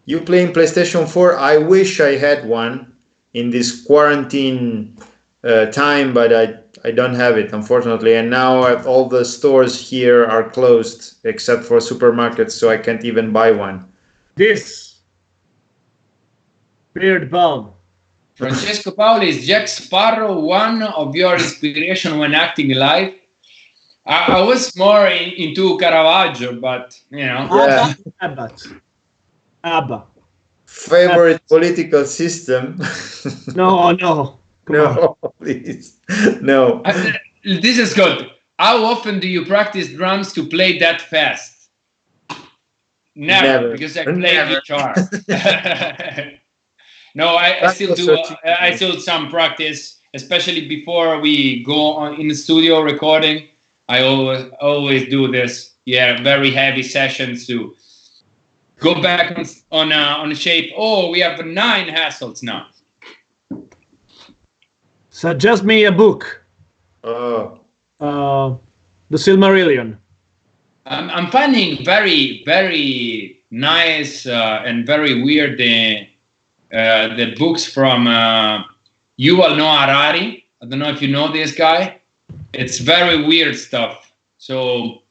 You playing PlayStation 4? I wish I had one. in this quarantine time, but I don't have it, unfortunately. And now all the stores here are closed except for supermarkets, so I can't even buy one. This beard balm. Francesco Paoli, is Jack Sparrow one of your inspiration when acting live? I was more into Caravaggio, but you know. Yeah. Abba. Favorite political system? No. No, please. No. This is good. How often do you practice drums to play that fast? Never. Because I play guitar. No, I still do. I still some practice, especially before we go on in the studio recording. I always do this. Yeah, very heavy sessions to go back on shape. Oh, we have 9 hassles now. Suggest me a book. Oh. The Silmarillion. I'm finding very, very nice and very weird the books from Yuval Noah Harari. I don't know if you know this guy. It's very weird stuff. So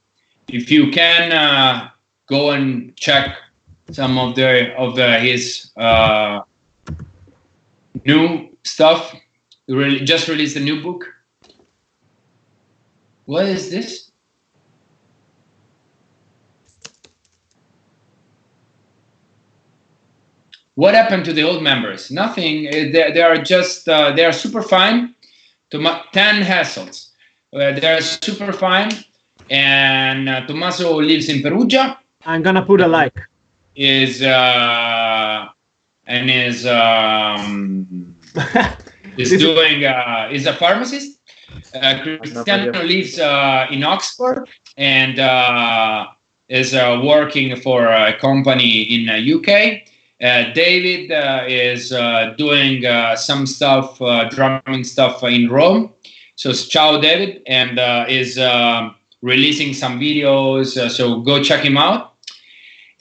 if you can go and check some of his new stuff. He just released a new book. What is this? What happened to the old members? Nothing. They are just they are super fine. 10 hassles. They are super fine. And Tommaso lives in Perugia. I'm gonna put a like. Is a pharmacist. Cristiano lives in Oxford and is working for a company in UK. David is doing some stuff, drumming stuff in Rome. So ciao, David, and is releasing some videos. So go check him out.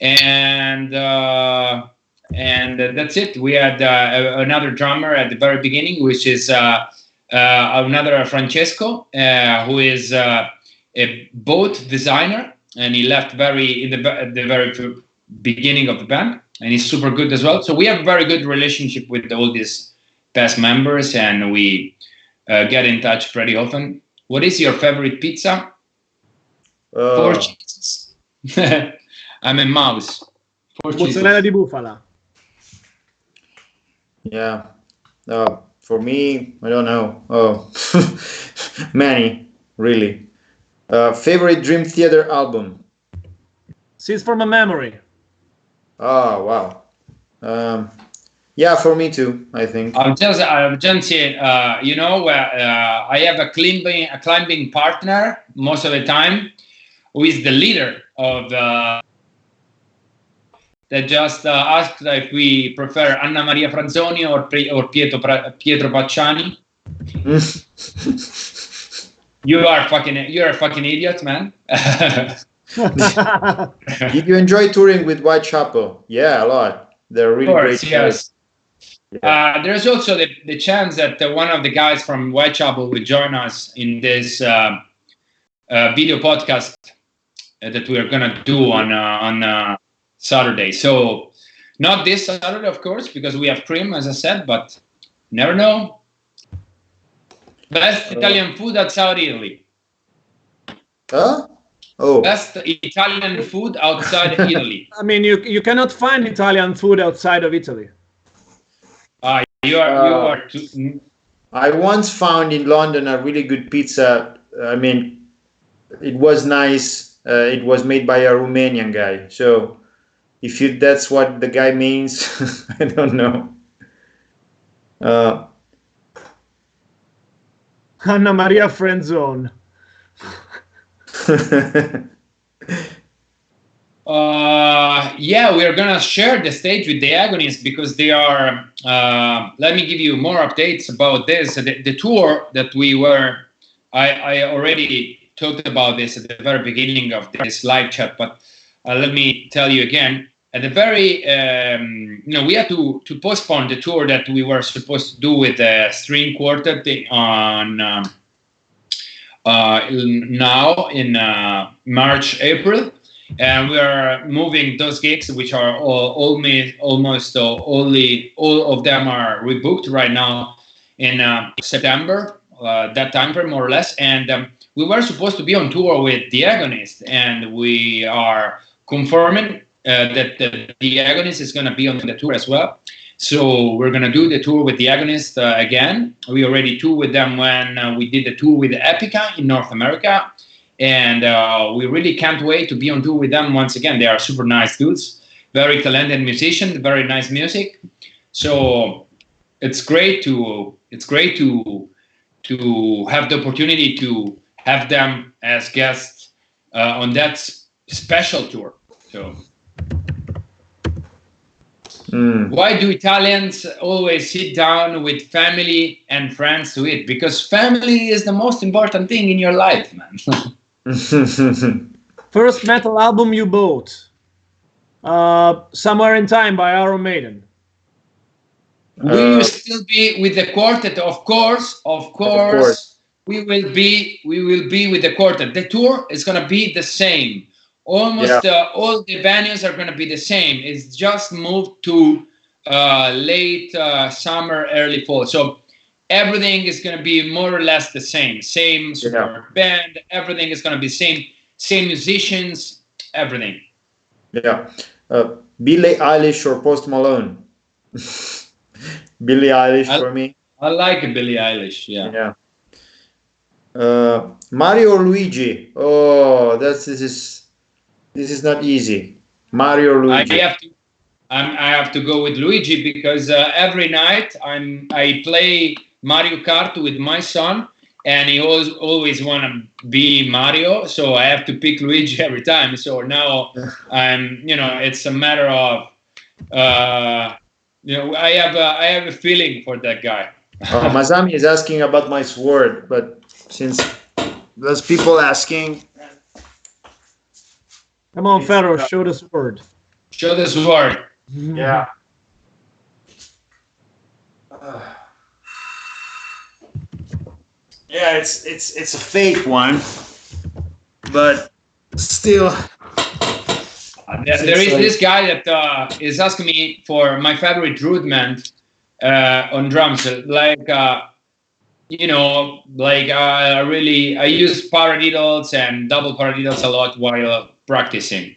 And that's it. We had another drummer at the very beginning, which is another Francesco, who is a boat designer, and he left at the very beginning of the band, and he's super good as well. So we have a very good relationship with all these past members, and we get in touch pretty often. What is your favorite pizza? 4 cheeses. I'm a mouse. 4 cheeses. Mozzarella di bufala. Yeah. For me, I don't know. Oh, many, really. Favorite Dream Theater album? Scenes from a Memory. Oh, wow. Yeah, for me too, I think. I'll just say, you know, I have a climbing partner most of the time, who is the leader of the. That just asked if we prefer Anna Maria Franzoni or Pietro Pacciani. You're a fucking idiot, man. Did you enjoy touring with Whitechapel? Yeah, a lot. They're really great. Yes. Yeah. There's also the chance that one of the guys from Whitechapel will join us in this video podcast that we are gonna do on Saturday. So not this Saturday, of course, because we have Cream, as I said, but never know. Best Italian food outside Italy. Huh? Oh. Best Italian food outside Italy. I mean, you cannot find Italian food outside of Italy. You are too. I once found in London a really good pizza. I mean, it was nice. It was made by a Romanian guy. So if that's what the guy means, I don't know. Anna Maria Friendzone. Yeah, we are gonna share the stage with the Agonists because they are. Let me give you more updates about this. The tour that we were. I already talked about this at the very beginning of this live chat, but let me tell you again. at the very, we had to postpone the tour that we were supposed to do with the string quartet on now in March, April. And we are moving those gigs, which are all of them are rebooked right now in September, that time frame more or less. And we were supposed to be on tour with The Agonist, and we are confirming that the Agonist is going to be on the tour as well. So we're going to do the tour with The Agonist again. We already toured with them when we did the tour with Epica in North America. And we really can't wait to be on tour with them once again. They are super nice dudes, very talented musicians, very nice music. So it's great to have the opportunity to have them as guests on that special tour. So why do Italians always sit down with family and friends to eat? Because family is the most important thing in your life, man. First metal album you bought? Somewhere in Time by Iron Maiden. Will you still be with the quartet? Of course. We will be with the quartet. The tour is going to be the same. Almost all the venues are going to be the same. It's just moved to late summer, early fall. So everything is going to be more or less the same. Same support band. Everything is going to be same musicians. Everything. Yeah. Billie Eilish or Post Malone? Billie Eilish for me. I like Billie Eilish. Yeah. Mario or Luigi? Oh, this is not easy. Mario or Luigi? I have to go with Luigi because every night I play Mario Kart with my son, and he always want to be Mario, so I have to pick Luigi every time. So now it's a matter of I have a feeling for that guy. Masami is asking about my sword, but since there's people asking, come on, Ferro, show the sword. Show the sword. Yeah. Yeah, it's a fake one, but still. There is this guy that is asking me for my favorite rudiment on drums. I use paradiddles and double paradiddles a lot while practicing.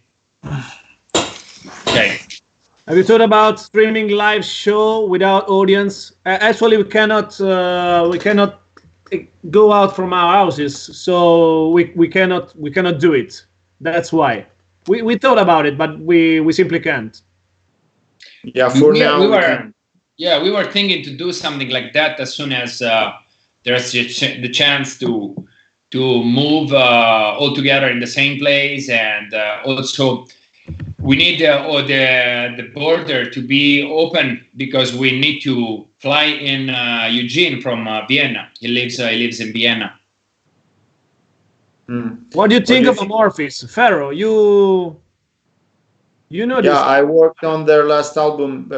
Okay. Have you thought about streaming live show without audience? Actually, we cannot go out from our houses, so we cannot do it. That's why we thought about it, but we simply can't. Yeah, for now we were thinking to do something like that as soon as there's the chance to move all together in the same place, and also we need the border to be open because we need to fly in Eugene from Vienna. He lives in Vienna. What do you think of Amorphis, Ferro? You know this? Yeah, I worked on their last album.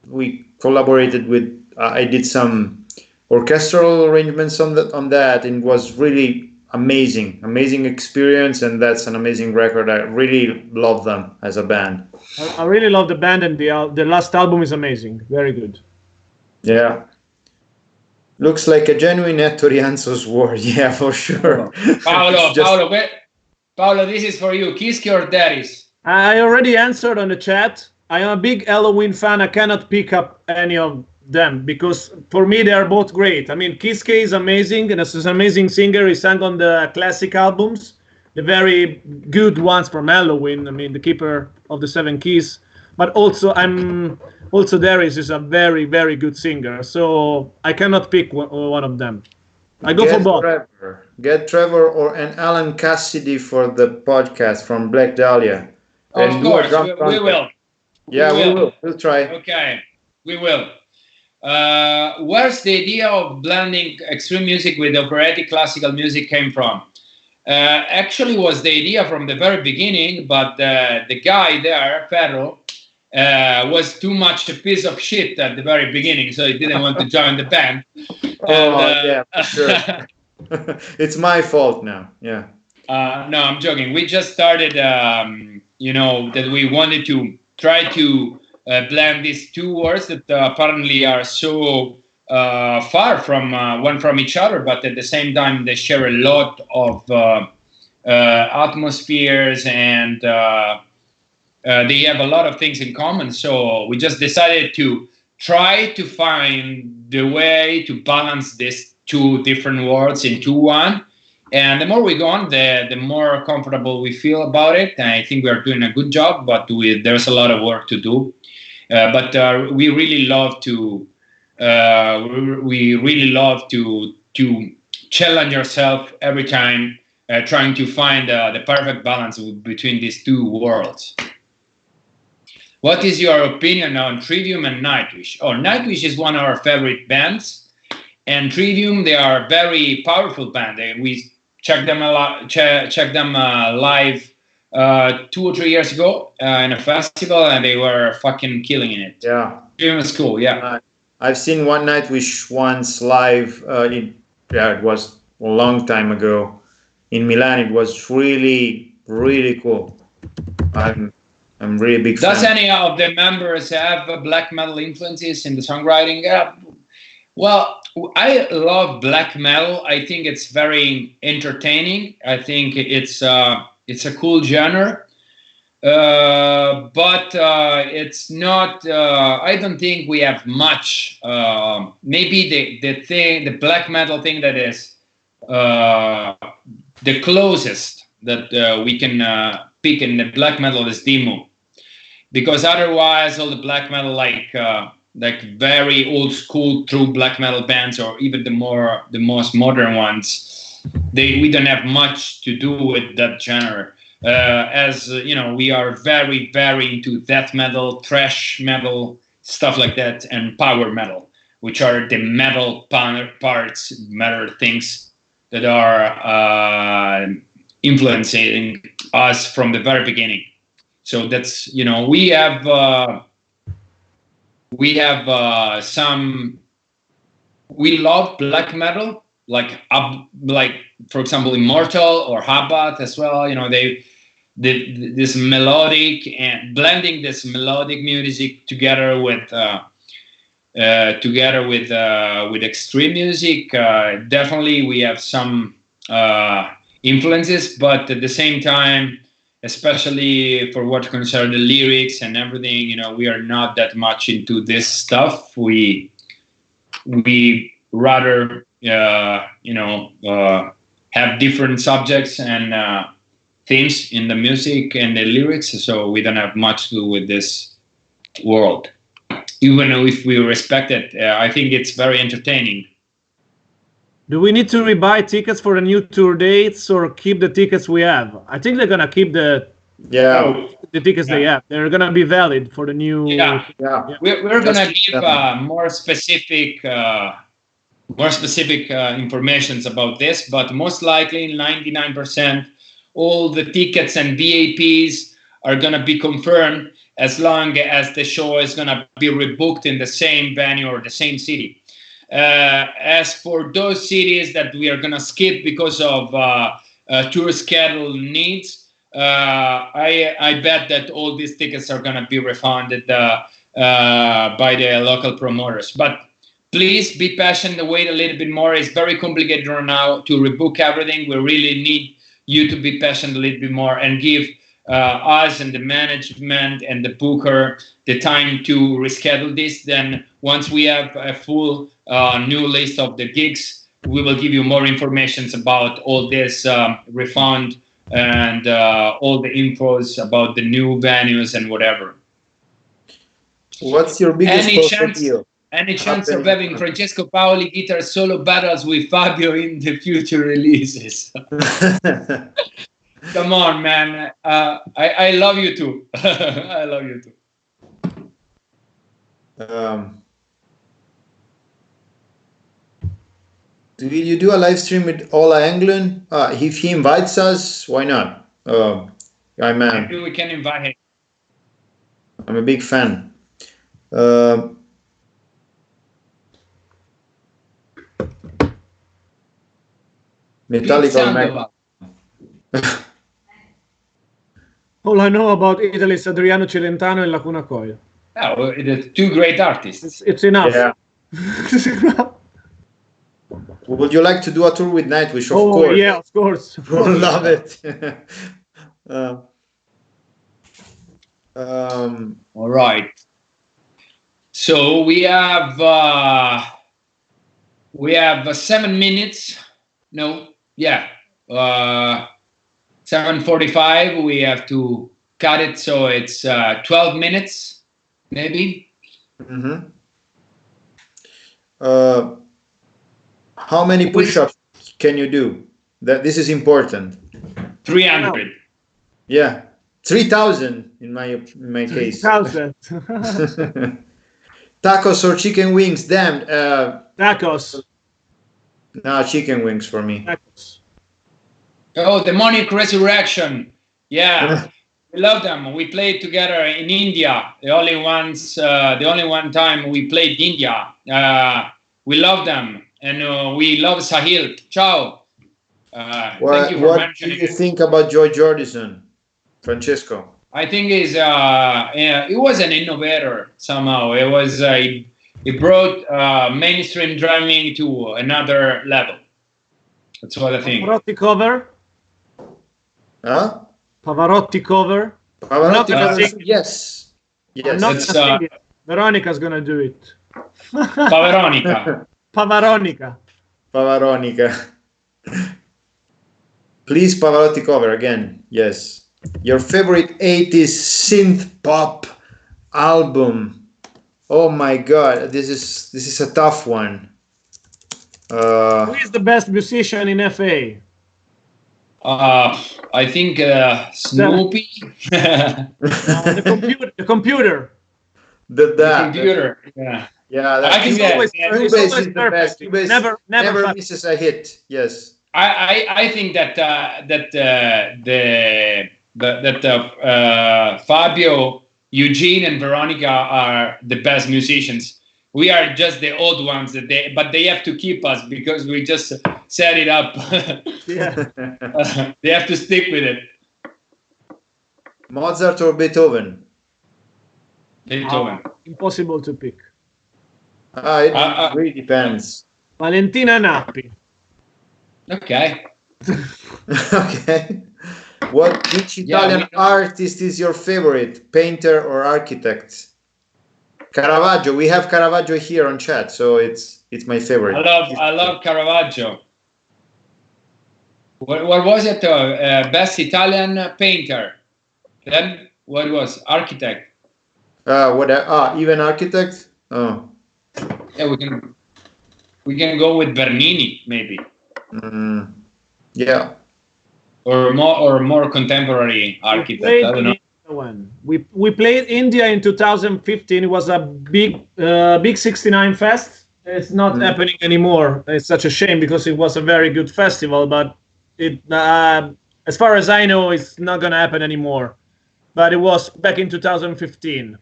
We collaborated with. I did some orchestral arrangements on that, and it was really amazing experience, and that's an amazing record. I really love them as a band. I really love the band, and the last album is amazing. Very good. Yeah. Looks like a genuine Ettore Rianzo's word. Yeah, for sure. Paolo, this is for you. Kiski or Daris? I already answered on the chat. I am a big Halloween fan. I cannot pick up any of them because for me they are both great. I mean, Kiske is amazing, and as an amazing singer, he sang on the classic albums, the very good ones from Halloween. I mean, the Keeper of the Seven Keys. But also, Darius is a very, very good singer. So I cannot pick one of them. I go for both. Get Trevor or an Alan Cassidy for the podcast from Black Dahlia. Of course, we will. Yeah, we will. We'll try. Okay, we will. Where's the idea of blending extreme music with operatic classical music came from? Actually was the idea from the very beginning, but the guy there, Ferro, was too much a piece of shit at the very beginning, so he didn't want to join the band. Yeah, for sure. It's my fault now. Yeah. No, I'm joking. We just started, that we wanted to try to blend these two words that apparently are so far from one from each other, but at the same time they share a lot of atmospheres, and they have a lot of things in common. So we just decided to try to find the way to balance these two different worlds into one. And the more we go on, the more comfortable we feel about it. And I think we are doing a good job, but there's a lot of work to do. But we really love to challenge ourselves every time, trying to find the perfect balance between these two worlds. What is your opinion on Trivium and Nightwish? Oh, Nightwish is one of our favorite bands, and Trivium, they are a very powerful band. We checked them live 2 or 3 years ago in a festival, and they were fucking killing it. Yeah, Trivium is cool. Yeah, I've seen one Nightwish once live. It was a long time ago in Milan. It was really, really cool. I'm really big fan. Does any of the members have black metal influences in the songwriting? Well, I love black metal. I think it's very entertaining. I think it's a cool genre, but it's not. I don't think we have much. Maybe the black metal thing that is the closest that we can pick in the black metal is demo. Because otherwise, all the black metal, like very old school true black metal bands, or even the most modern ones, we don't have much to do with that genre. As you know, we are very, very into death metal, thrash metal, stuff like that, and power metal, which are the metal parts, metal things that are influencing us from the very beginning. So that's, we have some. We love black metal, like for example, Immortal or Habbat as well. This melodic, and blending this melodic music together with extreme music. Definitely, we have some influences, but at the same time, especially for what concerns the lyrics and everything, we are not that much into this stuff. We rather, have different subjects and themes in the music and the lyrics, so we don't have much to do with this world. Even if we respect it, I think it's very entertaining. Do we need to rebuy tickets for the new tour dates, or keep the tickets we have? I think they're gonna keep the tickets they have. They're gonna be valid for the new. Yeah. We're gonna give more specific informations about this, but most likely 99% all the tickets and VAPs are gonna be confirmed as long as the show is gonna be rebooked in the same venue or the same city. As for those cities that we are going to skip because of tour schedule needs, I bet that all these tickets are going to be refunded by the local promoters. But please be patient and wait a little bit more. It's very complicated right now to rebook everything. We really need you to be patient a little bit more and give us and the management and the booker the time to reschedule this. Then once we have a full new list of the gigs, we will give you more information about all this refund and all the infos about the new venues and whatever. What's your biggest Any chance of having Francesco Paoli guitar solo battles with Fabio in the future releases? Come on, man. I love you too. I love you too. Will you do a live stream with Ola Englund? If he invites us, why not? Maybe we can invite him. I'm a big fan. Metallica. All I know about Italy is Adriano Celentano and Lacuna Coil. Oh, well, the two great artists. It's enough. Yeah. Would you like to do a tour with Nightwish? Of oh, course. yeah, of course. We'll love it. All right. So we have 7 minutes. No, yeah. 7:45. We have to cut it, so it's 12 minutes, maybe. Mm-hmm. How many push-ups can you do? This is important. 300. Yeah, 3,000 in my case. 3,000. Tacos or chicken wings? Damn. Tacos. No, chicken wings for me. Tacos. Oh, Demonic Resurrection. Yeah, we love them. We played together in India. The only one time we played India. We love them, and we love Sahil. Ciao. Thank you for mentioning. What do you think about Joy Jordison, Francesco? I think it was an innovator somehow. It was it brought mainstream drumming to another level. That's what I think. Pavarotti cover. Huh? Pavarotti cover. Pavarotti cover. Yes. Yes. Veronica's gonna do it. Pavaronica. Pavaronica. Pavaronica. Please, Pavarotti cover again. Yes. Your favorite 80s synth pop album. Oh my God, this is a tough one. Who is the best musician in FA? I think Snoopy. The computer. The computer. Yeah. Yeah. I think Cubase is the best. Cubase never misses a hit. Yes. I think that Fabio, Eugene, and Veronica are the best musicians. We are just the old ones but they have to keep us because we just set it up. Yeah. They have to stick with it. Mozart or Beethoven? Beethoven. Impossible to pick. It really depends. Valentina Nappi. Okay. Okay. Which Italian artist is your favorite, painter or architect? Caravaggio. We have Caravaggio here on chat, so it's my favorite. I love Caravaggio. What was it? Best Italian painter. Then what was architect? Even architect? Oh. Yeah, we can go with Bernini maybe. Yeah. Or more contemporary architect. I don't know. We played India in 2015. It was a big 69 fest. It's not happening anymore. It's such a shame because it was a very good festival, but it as far as I know, it's not going to happen anymore. But it was back in 2015.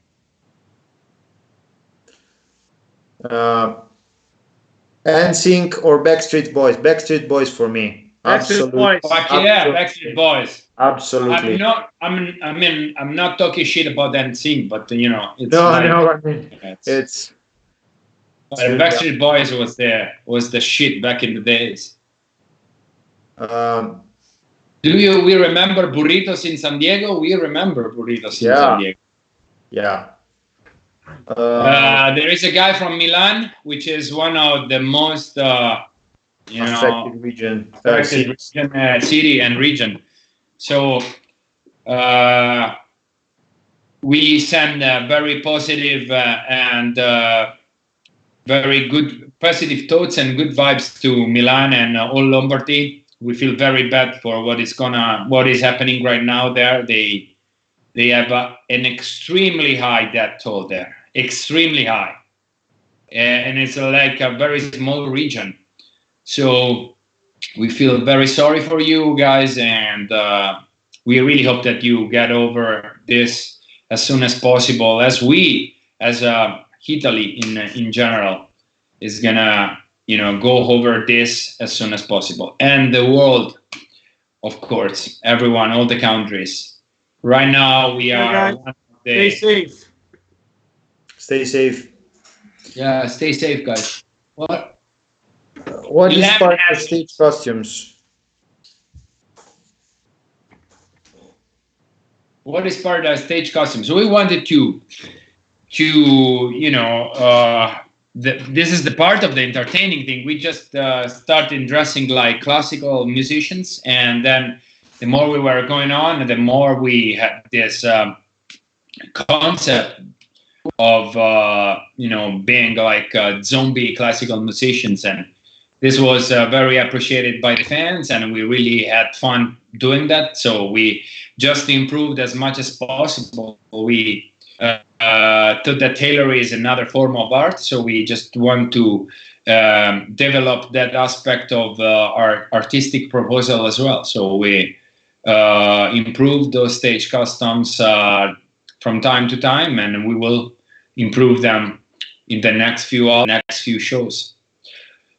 NSYNC or Backstreet Boys? Backstreet Boys for me. Absolutely. Backstreet Boys. Absolutely. I'm not talking shit about NSYNC, but it's it's Backstreet Boys was the shit back in the days. We remember Burritos in San Diego? We remember Burritos in San Diego. Yeah. There is a guy from Milan, which is one of the most affected region, city and region. So we send very positive and very good positive thoughts and good vibes to Milan and all Lombardy. We feel very bad for what is happening right now there. They have an extremely high death toll there, extremely high, and it's like a very small region. So we feel very sorry for you guys, and we really hope that you get over this as soon as possible, as we, as Italy in general, is gonna, go over this as soon as possible. And the world, of course, everyone, all the countries. Right now, we are. Stay safe. Stay safe. Yeah, stay safe, guys. What inspired the stage costumes? What inspired our stage costumes? So we wanted to this is the part of the entertaining thing. We just started dressing like classical musicians, and then the more we were going on, the more we had this concept of being like zombie classical musicians, and this was very appreciated by the fans, and we really had fun doing that. So we just improved as much as possible. We thought that tailoring is another form of art, so we just want to develop that aspect of our artistic proposal as well. So we improved those stage customs from time to time, and we will improve them in the next few shows.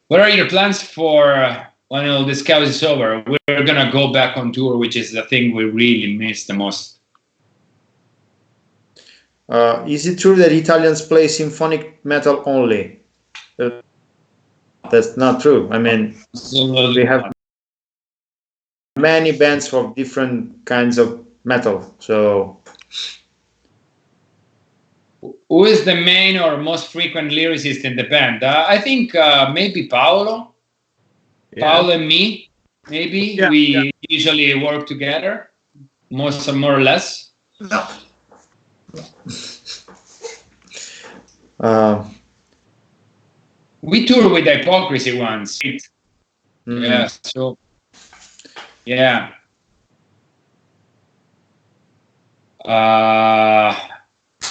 What are your plans for when all this chaos is over? We're gonna go back on tour, which is the thing we really miss the most. Is it true that Italians play symphonic metal only? That's not true. I mean, we have many bands of different kinds of metal. So, who is the main or most frequent lyricist in the band? I think maybe Paolo. Yeah. Paolo and me, maybe. Yeah, we usually work together, more or less. No. We toured with Hypocrisy once. Mm-hmm. Yeah, so yeah.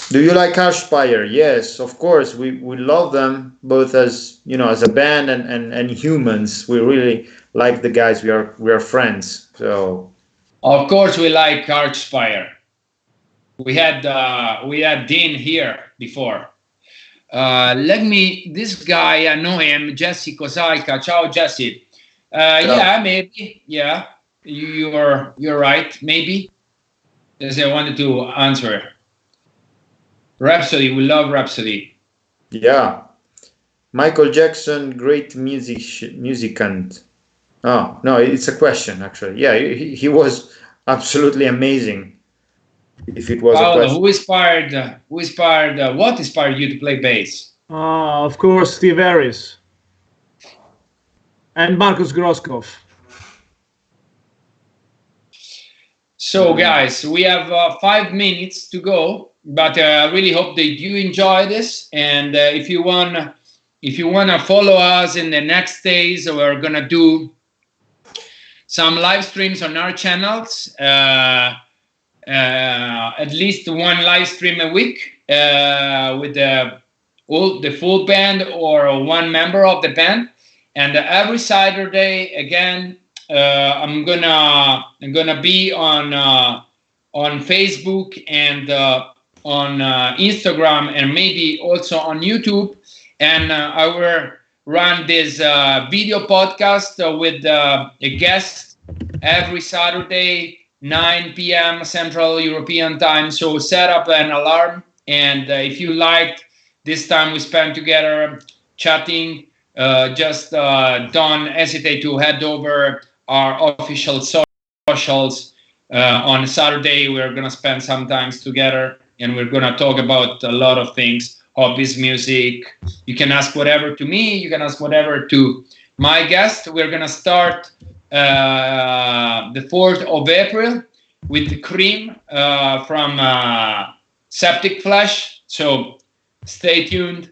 Do you like Archspire? Yes, of course. We love them both as as a band and humans. We really like the guys. We are friends. So of course we like Archspire. We had Dean here before. This guy, I know him, Jesse Kosalka. Ciao, Jesse. Yeah, maybe. Yeah, you're right. Maybe. As I wanted to answer. Rhapsody, we love Rhapsody. Yeah, Michael Jackson, great musicant. Oh no, it's a question actually. Yeah, he was absolutely amazing. If it was Paolo, a question. What inspired you to play bass? Of course, Steve Harris and Marcus Groskopf. So, guys, we have 5 minutes to go, but I really hope that you enjoy this. And if you wanna follow us in the next days, we're gonna do some live streams on our channels. At least one live stream a week with the full band or one member of the band, and every Saturday again I'm gonna be on Facebook and on Instagram and maybe also on YouTube, and I will run this video podcast with a guest every Saturday, 9 p.m. Central European time. So set up an alarm, and if you liked this time we spent together chatting, just don't hesitate to head over our official socials. On Saturday we're gonna spend some time together, and we're gonna talk about a lot of things, hobbies, music. You can ask whatever to me, you can ask whatever to my guest. We're gonna start the 4th of April with the Cream from Septic Flesh. So stay tuned.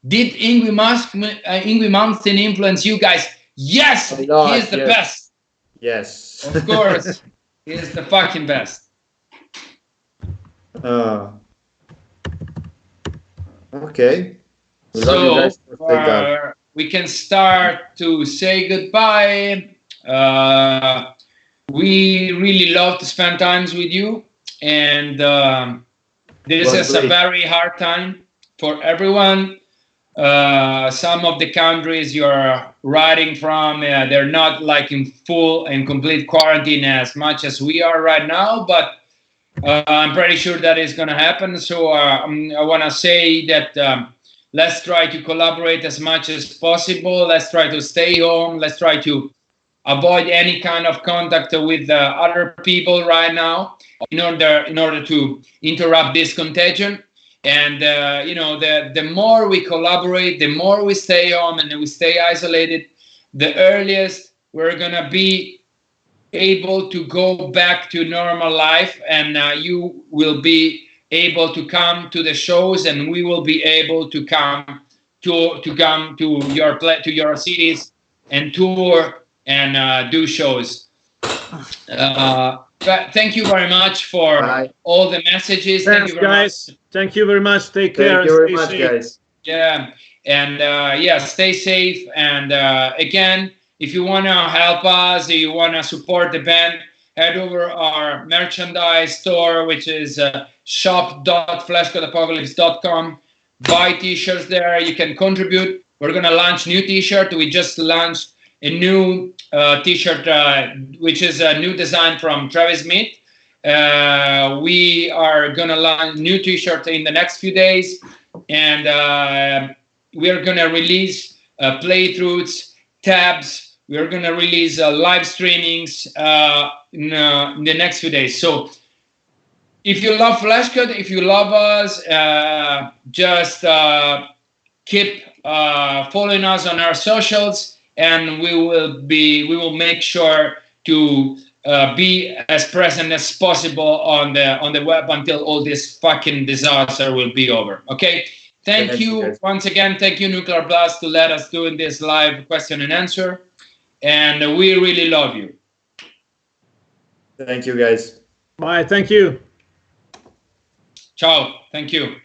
Did Yngwie Malmsteen influence you guys? Yes, he is the best. Yes. Of course, he is the fucking best. Okay. So we can start to say goodbye. We really love to spend times with you, and this is a very hard time for everyone. Some of the countries you're writing from, they're not like in full and complete quarantine as much as we are right now, but I'm pretty sure that is going to happen. So I want to say that let's try to collaborate as much as possible. Let's try to stay home. Let's try to avoid any kind of contact with other people right now in order to interrupt this contagion. And you know, the more we collaborate, the more we stay home and we stay isolated, the earliest we're gonna be able to go back to normal life, and you will be able to come to the shows, and we will be able to come to your cities and tour and do shows. Thank you very much for all the messages. Thanks, guys. Thank you very much. Take care. Thank you very much, guys. Yeah, and yeah, stay safe. And again, if you want to help us, if you want to support the band, head over our merchandise store, which is shop.fleshgodapocalypse.com. Buy t-shirts there. You can contribute. We're going to launch new t-shirt. We just launched a new t-shirt, which is a new design from Travis Smith. We are going to launch new t-shirt in the next few days, and we are going to release playthroughs, tabs. We are going to release live streamings in the next few days. So if you love FLESHGOD, if you love us, just keep following us on our socials, and we will make sure to be as present as possible on the web until all this fucking disaster will be over. Okay, thank you once again. Thank you, Nuclear Blast, to let us do this live question and answer, and we really love you. Thank you, guys. Bye. Thank you. Ciao. Thank you.